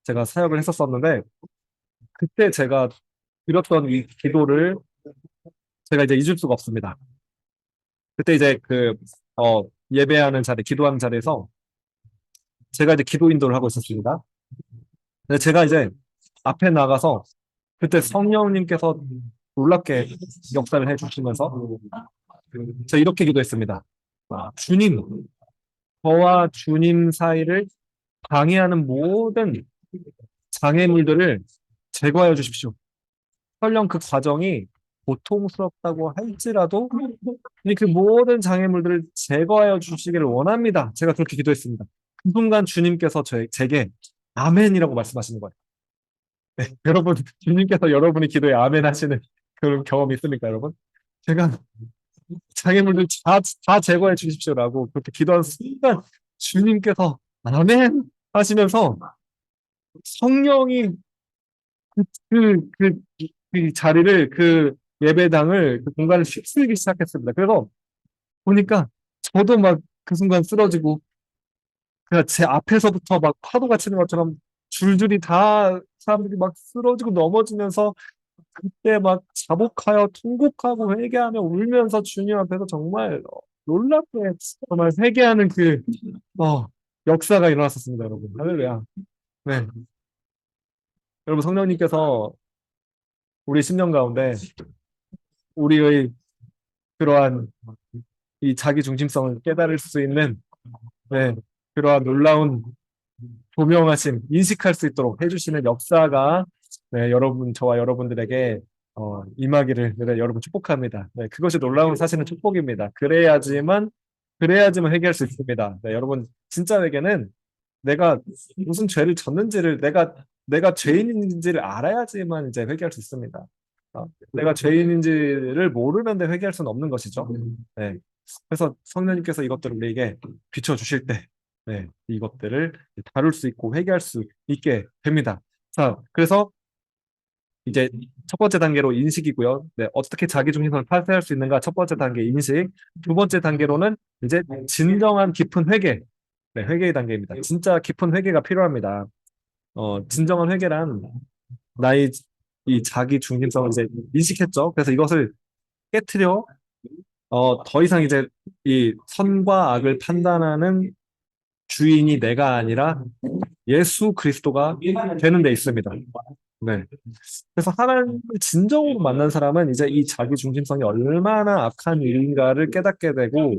제가 사역을 했었었는데, 그때 제가 드렸던 이 기도를 제가 이제 잊을 수가 없습니다. 그때 이제 예배하는 자리, 기도하는 자리에서 제가 이제 기도 인도를 하고 있었습니다. 근데 제가 이제 앞에 나가서 그때 성령님께서 놀랍게 역사를 해주시면서 제가 이렇게 기도했습니다. 주님, 저와 주님 사이를 방해하는 모든 장애물들을 제거하여 주십시오. 설령 그 과정이 고통스럽다고 할지라도 그 모든 장애물들을 제거하여 주시기를 원합니다. 제가 그렇게 기도했습니다. 그 순간 주님께서 제게 아멘이라고 말씀하시는 거예요. 네, 여러분, 주님께서 여러분이 기도에 아멘 하시는 그런 경험이 있습니까, 여러분? 제가 장애물들 다 제거해 주십시오라고 그렇게 기도한 순간 주님께서 아멘 하시면서 성령이 그, 그, 그, 그 자리를, 그 예배당을, 그 공간을 휩쓸기 시작했습니다. 그래서 보니까 저도 막 그 순간 쓰러지고, 그냥 제 앞에서부터 막 파도가 치는 것처럼 줄줄이 다 사람들이 막 쓰러지고 넘어지면서 그때 막 자복하여 통곡하고 회개하며 울면서 주님 앞에서 정말 놀랍게 정말 회개하는 어, 역사가 일어났었습니다, 여러분. 할렐루야. 네. 여러분, 성령님께서 우리 심령 가운데 우리의 그러한 이 자기 중심성을 깨달을 수 있는 네, 그러한 놀라운 조명하심, 인식할 수 있도록 해주시는 역사가 네, 여러분, 저와 여러분들에게 임하기를 네, 여러분 축복합니다. 네, 그것이 놀라운 사실은 축복입니다. 그래야지만 회개할 수 있습니다. 네, 여러분, 진짜 회개는 내가 무슨 죄를 졌는지를 내가 죄인인지를 알아야지만 이제 회개할 수 있습니다. 내가 죄인인지를 모르는데 회개할 수는 없는 것이죠. 네. 그래서 성령님께서 이것들을 우리에게 비춰주실 때, 네, 이것들을 다룰 수 있고 회개할 수 있게 됩니다. 자, 그래서 이제 첫 번째 단계로 인식이고요. 네, 어떻게 자기 중심성을 파괴할 수 있는가? 첫 번째 단계 인식. 두 번째 단계로는 이제 진정한 깊은 회개. 네, 회개의 단계입니다. 진짜 깊은 회개가 필요합니다. 진정한 회개란 나의 이 자기 중심성을 이제 인식했죠. 그래서 이것을 깨트려 더 이상 이제 이 선과 악을 판단하는 주인이 내가 아니라 예수 그리스도가 되는 데 있습니다. 네. 그래서 하나님을 진정으로 만난 사람은 이제 이 자기 중심성이 얼마나 악한 일인가를 깨닫게 되고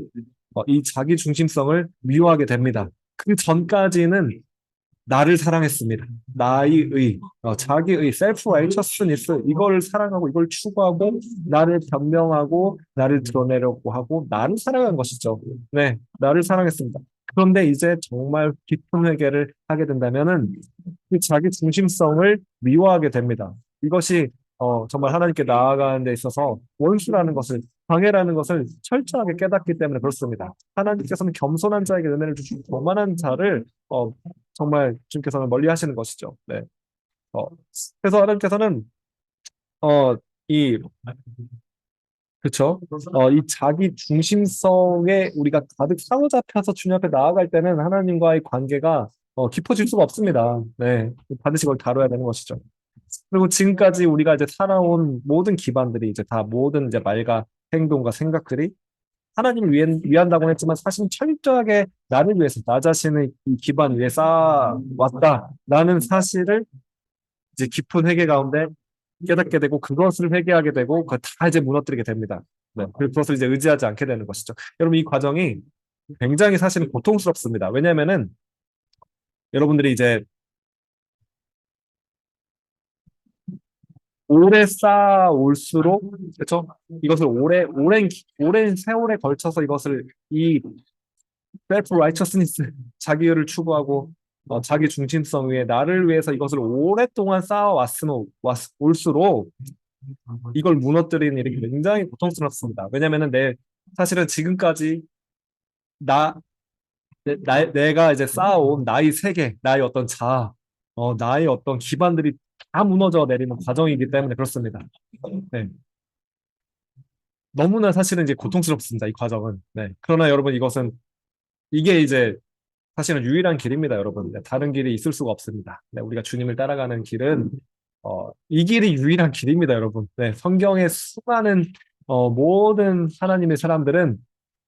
이 자기 중심성을 미워하게 됩니다. 그 전까지는 나를 사랑했습니다. 나의 의, 자기의 셀프 라이처스니스 이걸 사랑하고 이걸 추구하고 나를 변명하고 나를 드러내려고 하고 나를 사랑한 것이죠. 네, 나를 사랑했습니다. 그런데 이제 정말 깊은 회개를 하게 된다면은 그 자기 중심성을 미워하게 됩니다. 이것이 정말 하나님께 나아가는 데 있어서 원수라는 것을 방해라는 것을 철저하게 깨닫기 때문에 그렇습니다. 하나님께서는 겸손한 자에게 은혜를 주시고 교만한 자를 정말 주님께서는 멀리 하시는 것이죠. 네. 어, 그래서 하나님께서는 어, 이 그쵸? 이 자기 중심성에 우리가 가득 사로잡혀서 주님 앞에 나아갈 때는 하나님과의 관계가 깊어질 수가 없습니다. 네. 반드시 그걸 다뤄야 되는 것이죠. 그리고 지금까지 우리가 이제 살아온 모든 기반들이 이제 다 모든 이제 말과 행동과 생각들이 하나님을 위한다고 했지만 사실은 철저하게 나를 위해서 나 자신의 이 기반 위에 쌓아왔다라는 사실을 이제 깊은 회개 가운데 깨닫게 되고 그것을 회개하게 되고 그걸 다 이제 무너뜨리게 됩니다. 네. 그리고 그것을 이제 의지하지 않게 되는 것이죠. 여러분 이 과정이 굉장히 사실은 고통스럽습니다. 왜냐하면은 여러분들이 이제 오래 쌓아올수록 그렇죠? 이것을 오랜 세월에 걸쳐서 이것을 이 셀프 라이처스니스 자기를 추구하고 자기 중심성 위에 나를 위해서 이것을 오랫동안 올수록 이걸 무너뜨리는 일이 굉장히 고통스럽습니다. 왜냐면은 사실은 지금까지 나, 내가 이제 쌓아온 나의 세계, 나의 어떤 자아, 나의 어떤 기반들이 다 무너져 내리는 과정이기 때문에 그렇습니다. 네. 너무나 사실은 이제 고통스럽습니다. 이 과정은. 네. 그러나 여러분 이게 이제 사실은 유일한 길입니다, 여러분. 네, 다른 길이 있을 수가 없습니다. 네, 우리가 주님을 따라가는 길은 이 길이 유일한 길입니다, 여러분. 네, 성경의 수많은 모든 하나님의 사람들은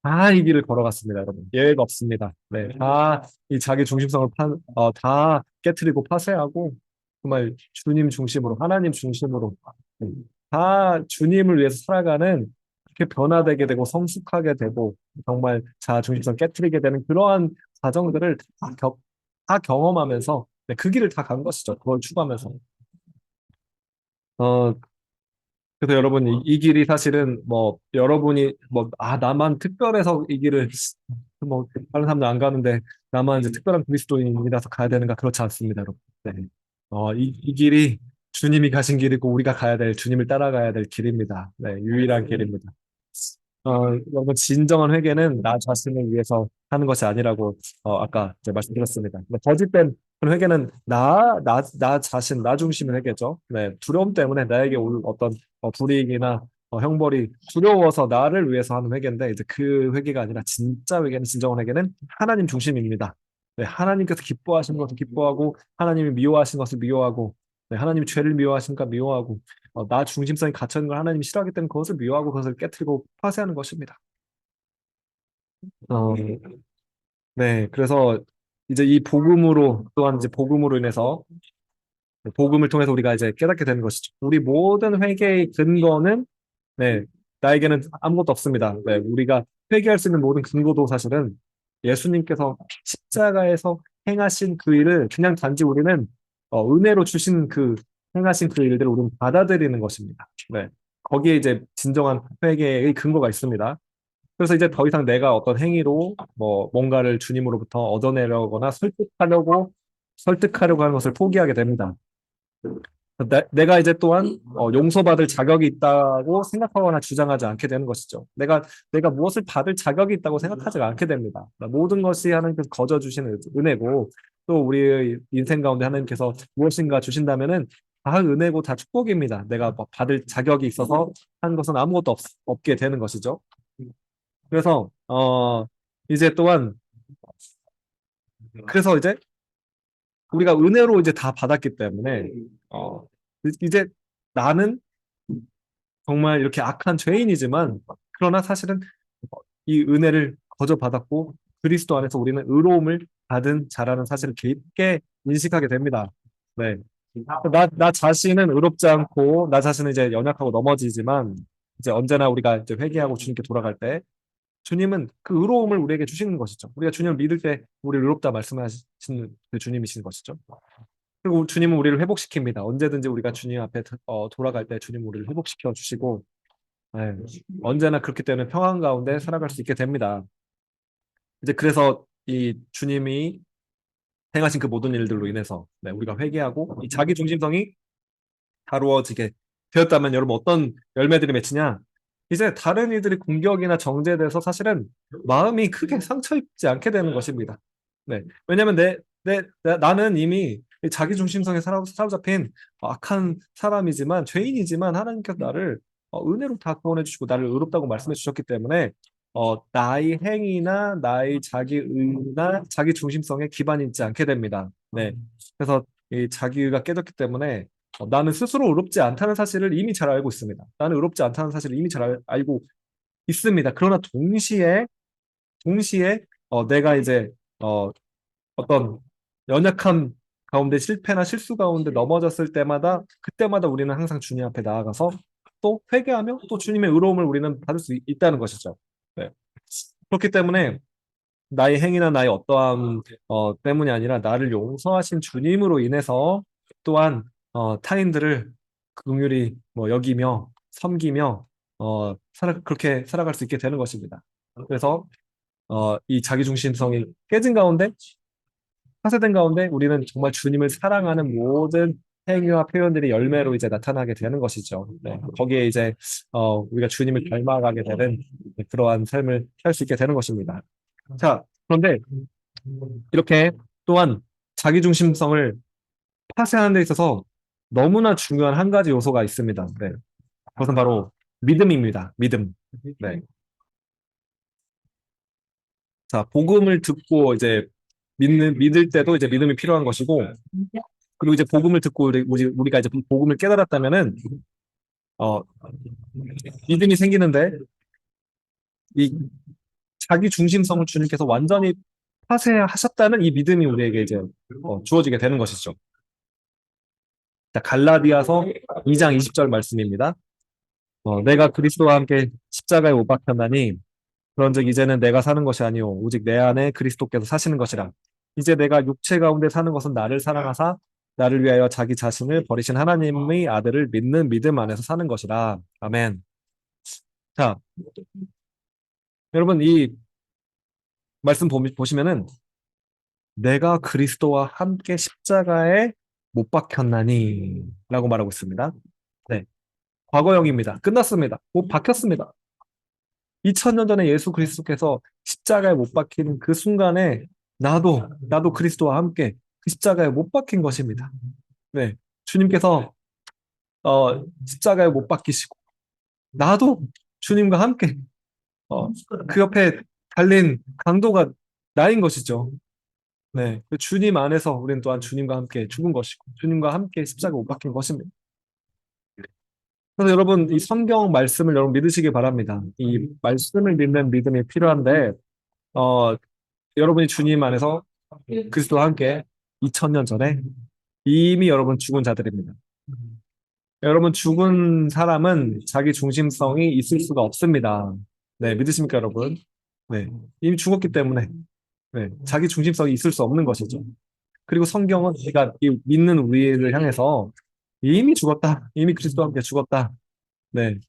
다 이 길을 걸어갔습니다, 여러분. 예외가 없습니다. 네, 다 이 자기 중심성을 다 깨트리고 파쇄하고 정말 주님 중심으로, 하나님 중심으로 다 주님을 위해서 살아가는 그렇게 변화되게 되고 성숙하게 되고 정말 자아 중심성 깨트리게 되는 그러한 과정들을 다 경험하면서 네, 그 길을 다 간 것이죠. 그걸 추구하면서. 어, 그래서 여러분 이 길이 사실은 뭐 여러분이 뭐 나만 특별해서 이 길을 뭐 다른 사람들 안 가는데 나만 이제 특별한 그리스도인이라서 가야 되는가 그렇지 않습니다, 여러분. 네. 이 길이 주님이 가신 길이고 우리가 가야 될 주님을 따라가야 될 길입니다. 네, 유일한 길입니다. 여러분 진정한 회개는 나 자신을 위해서 하는 것이 아니라고 아까 이제 말씀드렸습니다. 근데 거짓된 그런 회개는 나 자신, 나 중심의 회개죠. 네, 두려움 때문에 나에게 올 어떤 불이익이나 형벌이 두려워서 나를 위해서 하는 회개인데 이제 그 회개가 아니라 진짜 회개는 진정한 회개는 하나님 중심입니다. 네, 하나님께서 기뻐하시는 것을 기뻐하고 하나님이 미워하시는 것을 미워하고 네, 하나님이 죄를 미워하시니까 미워하고 나 중심성이 갇혀 있는 걸 하나님이 싫어하기 때문에 그것을 미워하고 그것을 깨뜨리고 파쇄하는 것입니다. 어, 네, 그래서 이제 이 복음으로 또한 이제 복음으로 인해서 복음을 통해서 우리가 이제 깨닫게 되는 것이죠. 우리 모든 회개의 근거는 네, 나에게는 아무것도 없습니다. 네, 우리가 회개할 수 있는 모든 근거도 사실은 예수님께서 십자가에서 행하신 그 일을 그냥 단지 우리는 은혜로 주신 그 행하신 그 일들을 우리는 받아들이는 것입니다. 네. 거기에 이제 진정한 회개의 근거가 있습니다. 그래서 이제 더 이상 내가 어떤 행위로 뭐 뭔가를 주님으로부터 얻어내려거나 설득하려고 하는 것을 포기하게 됩니다. 내가 이제 또한 용서받을 자격이 있다고 생각하거나 주장하지 않게 되는 것이죠. 내가 무엇을 받을 자격이 있다고 생각하지 않게 됩니다. 모든 것이 하나님께서 거저 주시는 은혜고 또 우리의 인생 가운데 하나님께서 무엇인가 주신다면은 다 은혜고 다 축복입니다. 내가 뭐 받을 자격이 있어서 한 것은 아무것도 없게 되는 것이죠. 그래서 이제 또한 그래서 이제 우리가 은혜로 이제 다 받았기 때문에 어 이제 나는 정말 이렇게 악한 죄인이지만 그러나 사실은 이 은혜를 거저 받았고 그리스도 안에서 우리는 의로움을 받은 자라는 사실을 깊게 인식하게 됩니다. 네. 나 자신은 의롭지 않고 나 자신은 이제 연약하고 넘어지지만 이제 언제나 우리가 이제 회개하고 주님께 돌아갈 때 주님은 그 의로움을 우리에게 주시는 것이죠. 우리가 주님을 믿을 때 우리 의롭다 말씀하시는 그 주님이신 것이죠. 그리고 주님은 우리를 회복시킵니다. 언제든지 우리가 주님 앞에 돌아갈 때 주님 우리를 회복시켜 주시고 네, 언제나 그렇기 때문에 평안 가운데 살아갈 수 있게 됩니다. 이제 그래서 이 주님이 행하신 그 모든 일들로 인해서 네, 우리가 회개하고 이 자기 중심성이 다루어지게 되었다면 여러분 어떤 열매들이 맺히냐? 이제 다른 이들이 공격이나 정죄돼서 사실은 마음이 크게 상처 입지 않게 되는 것입니다. 네. 왜냐하면 나는 이미 자기 중심성에 사로잡힌 악한 사람이지만 죄인이지만 하나님께서 나를 은혜로 다 구원해 주시고 나를 의롭다고 말씀해 주셨기 때문에 나의 행위나 나의 자기 의나 자기 중심성에 기반이 있지 않게 됩니다. 네. 그래서 이 자기의가 깨졌기 때문에 나는 스스로 의롭지 않다는 사실을 이미 잘 알고 있습니다. 나는 의롭지 않다는 사실을 이미 잘 알고 있습니다. 그러나 동시에 내가 이제 어떤 연약함 가운데 실패나 실수 가운데 넘어졌을 때마다 그때마다 우리는 항상 주님 앞에 나아가서 또 회개하며 또 주님의 의로움을 우리는 받을 수 있다는 것이죠. 네. 그렇기 때문에 나의 행위나 나의 어떠함 때문이 아니라 나를 용서하신 주님으로 인해서 또한 타인들을 긍휼히 뭐 여기며 섬기며 그렇게 살아갈 수 있게 되는 것입니다. 그래서 이 자기중심성이 깨진 가운데 파쇄된 가운데 우리는 정말 주님을 사랑하는 모든 행위와 표현들이 열매로 이제 나타나게 되는 것이죠. 네, 거기에 이제 우리가 주님을 닮아가게 되는 그러한 삶을 살 수 있게 되는 것입니다. 자, 그런데 이렇게 또한 자기중심성을 파쇄하는 데 있어서 너무나 중요한 한 가지 요소가 있습니다. 네, 그것은 바로 믿음입니다. 믿음. 네. 자, 복음을 듣고 이제 믿을 때도 이제 믿음이 필요한 것이고, 그리고 이제 복음을 듣고 우리가 이제 복음을 깨달았다면은, 어, 믿음이 생기는데, 이 자기 중심성을 주님께서 완전히 파쇄하셨다는 이 믿음이 우리에게 이제 주어지게 되는 것이죠. 자, 갈라디아서 2장 20절 말씀입니다. 내가 그리스도와 함께 십자가에 못 박혔나니, 그런즉 이제는 내가 사는 것이 아니요 오직 내 안에 그리스도께서 사시는 것이라. 이제 내가 육체 가운데 사는 것은 나를 사랑하사 나를 위하여 자기 자신을 버리신 하나님의 아들을 믿는 믿음 안에서 사는 것이라. 아멘. 자, 여러분 이 말씀 보시면은 내가 그리스도와 함께 십자가에 못 박혔나니 라고 말하고 있습니다. 네, 과거형입니다. 끝났습니다. 못 박혔습니다. 2000년 전에 예수 그리스도께서 십자가에 못 박히는 그 순간에 나도 그리스도와 함께 그 십자가에 못 박힌 것입니다. 네. 주님께서 십자가에 못 박히시고 나도 주님과 함께 그 옆에 달린 강도가 나인 것이죠. 네. 주님 안에서 우리는 또한 주님과 함께 죽은 것이고 주님과 함께 십자가에 못 박힌 것입니다. 그래서 여러분 이 성경 말씀을 여러분 믿으시기 바랍니다. 이 말씀을 믿는 믿음이 필요한데 어, 여러분이 주님 안에서 그리스도와 함께 2000년 전에 이미 여러분 죽은 자들입니다. 여러분 죽은 사람은 자기 중심성이 있을 수가 없습니다. 네, 믿으십니까, 여러분? 네, 이미 죽었기 때문에 네, 자기 중심성이 있을 수 없는 것이죠. 그리고 성경은 우리가 이 믿는 우리를 향해서 이미 죽었다, 이미 그리스도와 함께 죽었다, 네,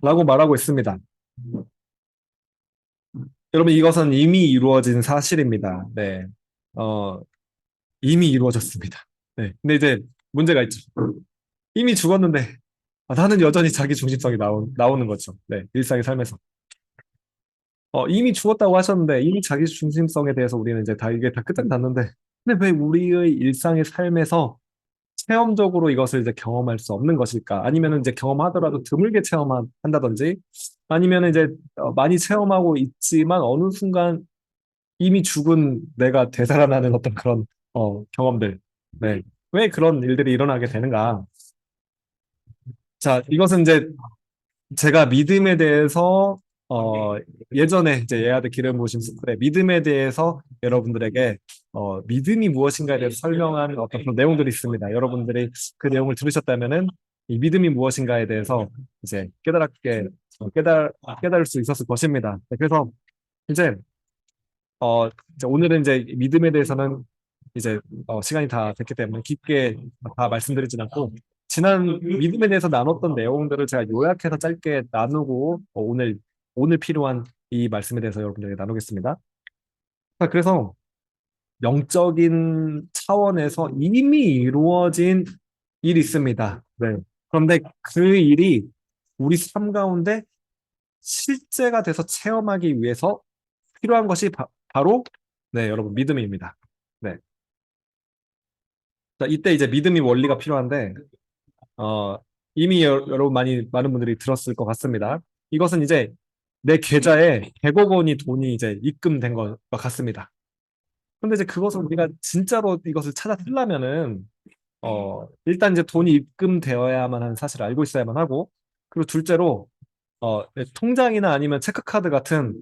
라고 말하고 있습니다. 여러분, 이것은 이미 이루어진 사실입니다. 네, 어, 이미 이루어졌습니다. 네, 근데 이제 문제가 있죠. 이미 죽었는데 나는 여전히 자기 중심성이 나오는 거죠. 네, 일상의 삶에서. 이미 죽었다고 하셨는데 이미 자기 중심성에 대해서 우리는 이제 다 이게 다 끝장 났는데 근데 왜 우리의 일상의 삶에서 체험적으로 이것을 이제 경험할 수 없는 것일까? 아니면은 이제 경험하더라도 드물게 체험한다든지 아니면은 이제 많이 체험하고 있지만 어느 순간 이미 죽은 내가 되살아나는 어떤 그런 경험들. 네. 왜 그런 일들이 일어나게 되는가? 자, 이것은 이제 제가 믿음에 대해서 어, 예전에 이제 예아드 기름 부으심 스쿨에 믿음에 대해서 여러분들에게 믿음이 무엇인가에 대해서 설명하는 어떤 그런 내용들이 있습니다. 여러분들이 그 내용을 들으셨다면은 이 믿음이 무엇인가에 대해서 이제 깨달을 수 있었을 것입니다. 네, 그래서 이제 이제 오늘은 이제 믿음에 대해서는 이제 시간이 다 됐기 때문에 깊게 다 말씀드리진 않고 지난 믿음에 대해서 나눴던 내용들을 제가 요약해서 짧게 나누고 오늘 필요한 이 말씀에 대해서 여러분들에게 나누겠습니다. 자, 그래서 영적인 차원에서 이미 이루어진 일이 있습니다. 네. 그런데 그 일이 우리 삶 가운데 실제가 돼서 체험하기 위해서 필요한 것이 바로 네, 여러분 믿음입니다. 네. 자, 이때 이제 믿음이 원리가 필요한데 어, 이미 여러분 많은 분들이 들었을 것 같습니다. 이것은 이제 내 계좌에 100억 원이 돈이 이제 입금된 것과 같습니다. 근데 이제 그것을 우리가 진짜로 이것을 찾아 쓰려면은 일단 이제 돈이 입금되어야만 하는 사실을 알고 있어야만 하고 그리고 둘째로 네, 통장이나 아니면 체크카드 같은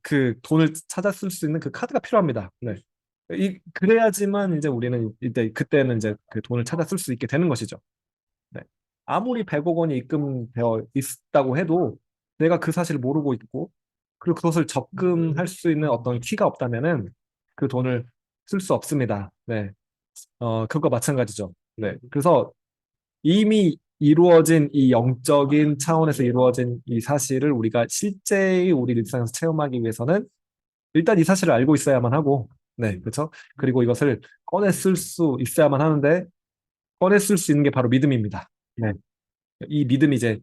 그 돈을 찾아 쓸 수 있는 그 카드가 필요합니다. 네. 그래야지만 이제 우리는 이때 그때는 이제 그 돈을 찾아 쓸 수 있게 되는 것이죠. 네. 아무리 100억 원이 입금되어 있다고 해도 내가 그 사실을 모르고 있고 그리고 그것을 접근할 수 있는 어떤 키가 없다면은 그 돈을 쓸 수 없습니다. 네. 그것과 마찬가지죠. 네. 그래서 이미 이루어진 이 영적인 차원에서 이루어진 이 사실을 우리가 실제의 우리 일상에서 체험하기 위해서는 일단 이 사실을 알고 있어야만 하고, 네, 그렇죠? 그리고 이것을 꺼내 쓸 수 있어야만 하는데 꺼내 쓸 수 있는 게 바로 믿음입니다. 네. 이 믿음이 이제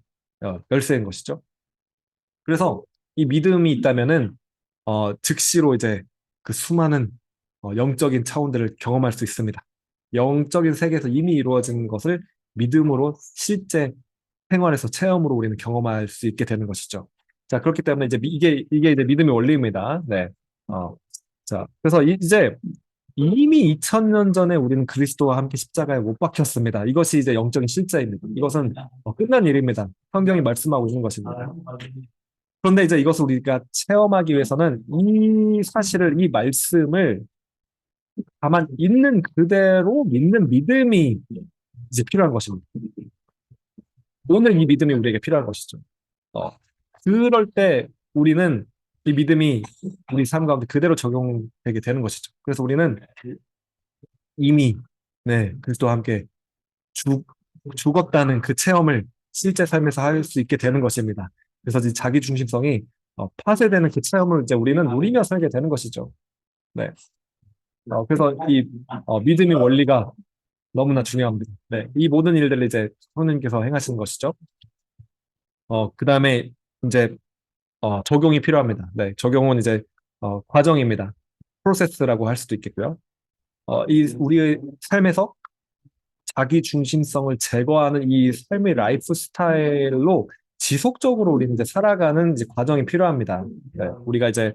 열쇠인 것이죠. 그래서 이 믿음이 있다면은 즉시로 이제 그 수많은 영적인 차원들을 경험할 수 있습니다. 영적인 세계에서 이미 이루어진 것을 믿음으로 실제 생활에서 체험으로 우리는 경험할 수 있게 되는 것이죠. 자, 그렇기 때문에 이제 이게 이제 믿음의 원리입니다. 네. 어, 자, 그래서 이제 이미 2000년 전에 우리는 그리스도와 함께 십자가에 못 박혔습니다. 이것이 이제 영적인 실제입니다. 이것은 끝난 일입니다. 성경이 말씀하고 있는 것입니다. 그런데 이제 이것을 우리가 체험하기 위해서는 이 사실을, 이 말씀을 다만 있는 그대로 믿는 믿음이 이제 필요한 것입니다. 오늘 이 믿음이 우리에게 필요한 것이죠. 어, 그럴 때 우리는 이 믿음이 우리 삶 가운데 그대로 적용되게 되는 것이죠. 그래서 우리는 이미 네, 그리스도와 함께 죽, 죽었다는 그 체험을 실제 삶에서 할 수 있게 되는 것입니다. 그래서 이 자기 중심성이 파쇄되는 그 체험을 이제 우리는 누리며 살게 되는 것이죠. 네. 그래서 이 믿음의 원리가 너무나 중요합니다. 네. 이 모든 일들을 이제 성령님께서 행하시는 것이죠. 그 다음에 이제 적용이 필요합니다. 네. 적용은 이제 과정입니다. 프로세스라고 할 수도 있겠고요. 이 우리의 삶에서 자기 중심성을 제거하는 이 삶의 라이프 스타일로 지속적으로 우리는 이제 살아가는 이제 과정이 필요합니다. 네, 우리가 이제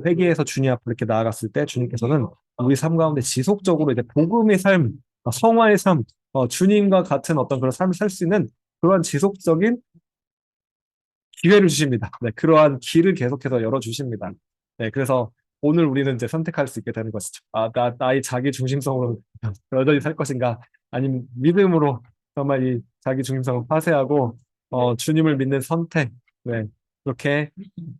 회개에서 주님 앞으로 이렇게 나아갔을 때 주님께서는 우리 삶 가운데 지속적으로 이제 복음의 삶, 성화의 삶, 주님과 같은 어떤 그런 삶을 살 수 있는 그러한 지속적인 기회를 주십니다. 네, 그러한 길을 계속해서 열어주십니다. 네, 그래서 오늘 우리는 이제 선택할 수 있게 되는 것이죠. 나의 자기 중심성으로 여전히 살 것인가? 아니면 믿음으로 정말 이 자기 중심성을 파쇄하고, 주님을 믿는 선택. 네, 그렇게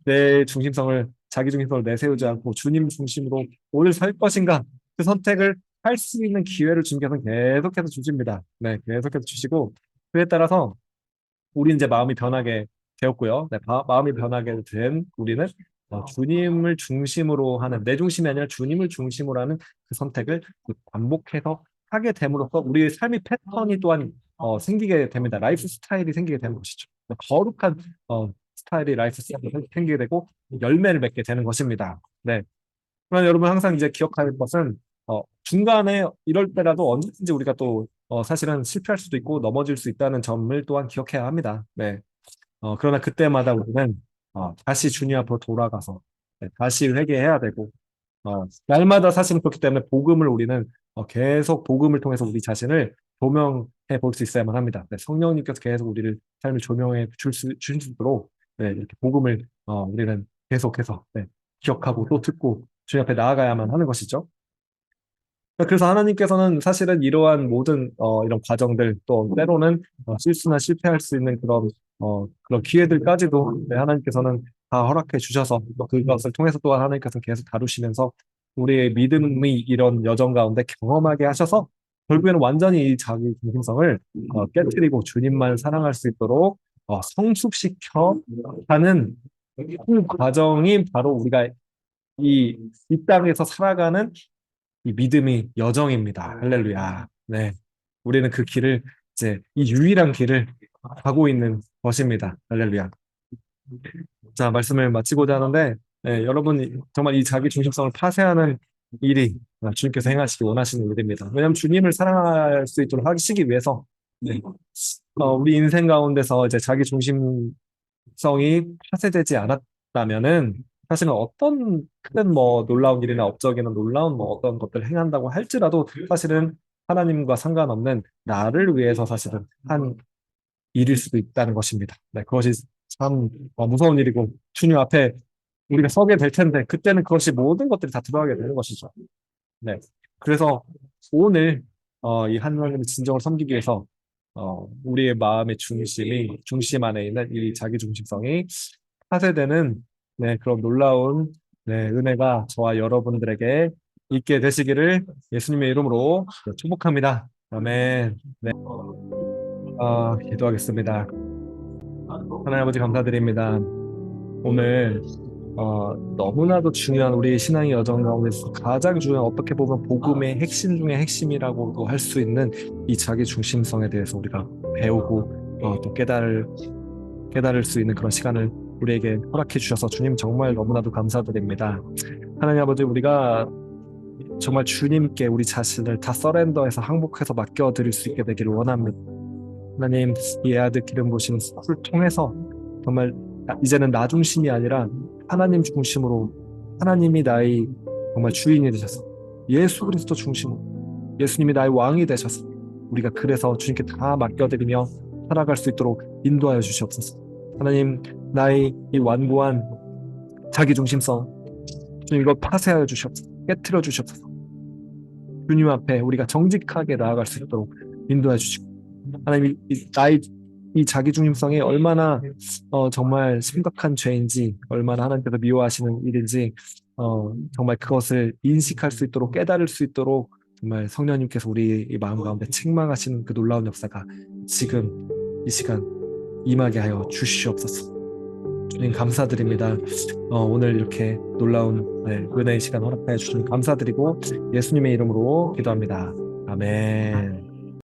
내 중심성을 자기 중심성을 내세우지 않고 주님 중심으로 오늘 살 것인가 그 선택을 할 수 있는 기회를 주님께서는 계속해서 주십니다. 네, 계속해서 주시고 그에 따라서 우리 이제 마음이 변하게 되었고요. 네, 마음이 변하게 된 우리는 주님을 중심으로 하는 내 중심이 아니라 주님을 중심으로 하는 그 선택을 반복해서 하게 됨으로써 우리의 삶의 패턴이 또한 생기게 됩니다. 라이프 스타일이 생기게 되는 것이죠. 거룩한 스타일이 라이프 스타일이 생기게 되고 열매를 맺게 되는 것입니다. 네. 그러나 여러분 항상 이제 기억할 것은 중간에 이럴 때라도 언제든지 우리가 또 사실은 실패할 수도 있고 넘어질 수 있다는 점을 또한 기억해야 합니다. 네. 그러나 그때마다 우리는 다시 주님 앞으로 돌아가서 네, 다시 회개해야 되고 날마다 사실은 그렇기 때문에 복음을 우리는 계속 복음을 통해서 우리 자신을 조명해 볼 수 있어야만 합니다. 네, 성령님께서 계속 우리를 삶을 조명해 주시도록 네, 이렇게 복음을 우리는 계속해서 네, 기억하고 또 듣고 주님 앞에 나아가야만 하는 것이죠. 그래서 하나님께서는 사실은 이러한 모든 이런 과정들 또 때로는 실수나 실패할 수 있는 그런 기회들까지도 네, 하나님께서는 다 허락해 주셔서 또 그것을 통해서 또한 하나님께서 계속 다루시면서 우리의 믿음의 이런 여정 가운데 경험하게 하셔서 결국에는 완전히 이 자기 중심성을 깨뜨리고 주님만 사랑할 수 있도록 성숙시켜 가는 그 과정이 바로 우리가 이 땅에서 살아가는 이 믿음이 여정입니다. 할렐루야. 네. 우리는 그 길을 이제 이 유일한 길을 가고 있는 것입니다. 할렐루야. 자, 말씀을 마치고자 하는데 여러분 정말 이 자기 중심성을 파쇄하는 일이 주님께서 행하시기 원하시는 일입니다. 왜냐하면 주님을 사랑할 수 있도록 하시기 위해서 네. 우리 인생 가운데서 이제 자기 중심성이 파쇄되지 않았다면은 사실은 어떤 큰 뭐 놀라운 일이나 업적이나 놀라운 뭐 어떤 것들을 행한다고 할지라도 사실은 하나님과 상관없는 나를 위해서 사실은 한 일일 수도 있다는 것입니다. 네, 그것이 참 무서운 일이고 주님 앞에 우리가 서게 될 텐데 그때는 그것이 모든 것들이 다 들어가게 되는 것이죠. 네, 그래서 오늘 이 하나님의 진정을 섬기기 위해서 우리의 마음의 중심 안에 있는 이 자기 중심성이 파쇄되는 네, 그런 놀라운 네, 은혜가 저와 여러분들에게 있게 되시기를 예수님의 이름으로 축복합니다. 아멘. 네, 기도하겠습니다. 하나님 아버지 감사드립니다. 오늘 너무나도 중요한 우리 신앙의 여정 가운데서 가장 중요한 어떻게 보면 복음의 핵심 중의 핵심이라고도 할 수 있는 이 자기 중심성에 대해서 우리가 배우고 또 깨달을 수 있는 그런 시간을 우리에게 허락해 주셔서 주님 정말 너무나도 감사드립니다. 하나님 아버지 우리가 정말 주님께 우리 자신을 다 서렌더해서 항복해서 맡겨드릴 수 있게 되기를 원합니다. 하나님 이 아들 기름 부으신 술 통해서 정말 이제는 나 중심이 아니라 하나님 중심으로 하나님이 나의 정말 주인이 되셔서 예수 그리스도 중심으로 예수님이 나의 왕이 되셔서 우리가 그래서 주님께 다 맡겨드리며 살아갈 수 있도록 인도하여 주시옵소서. 하나님 나의 이 완고한 자기 중심성 주님 이걸 파쇄하여 주시옵소서. 깨트려 주시옵소서. 주님 앞에 우리가 정직하게 나아갈 수 있도록 인도해 주시고 하나님 나의 이 자기 중심성이 얼마나 정말 심각한 죄인지 얼마나 하나님께서 미워하시는 일인지 정말 그것을 인식할 수 있도록 깨달을 수 있도록 정말 성령님께서 우리 이 마음 가운데 책망하시는 그 놀라운 역사가 지금 이 시간 임하게 하여 주시옵소서. 주님 감사드립니다. 오늘 이렇게 놀라운 은혜의 시간 허락하여 주시니 감사드리고 예수님의 이름으로 기도합니다. 아멘.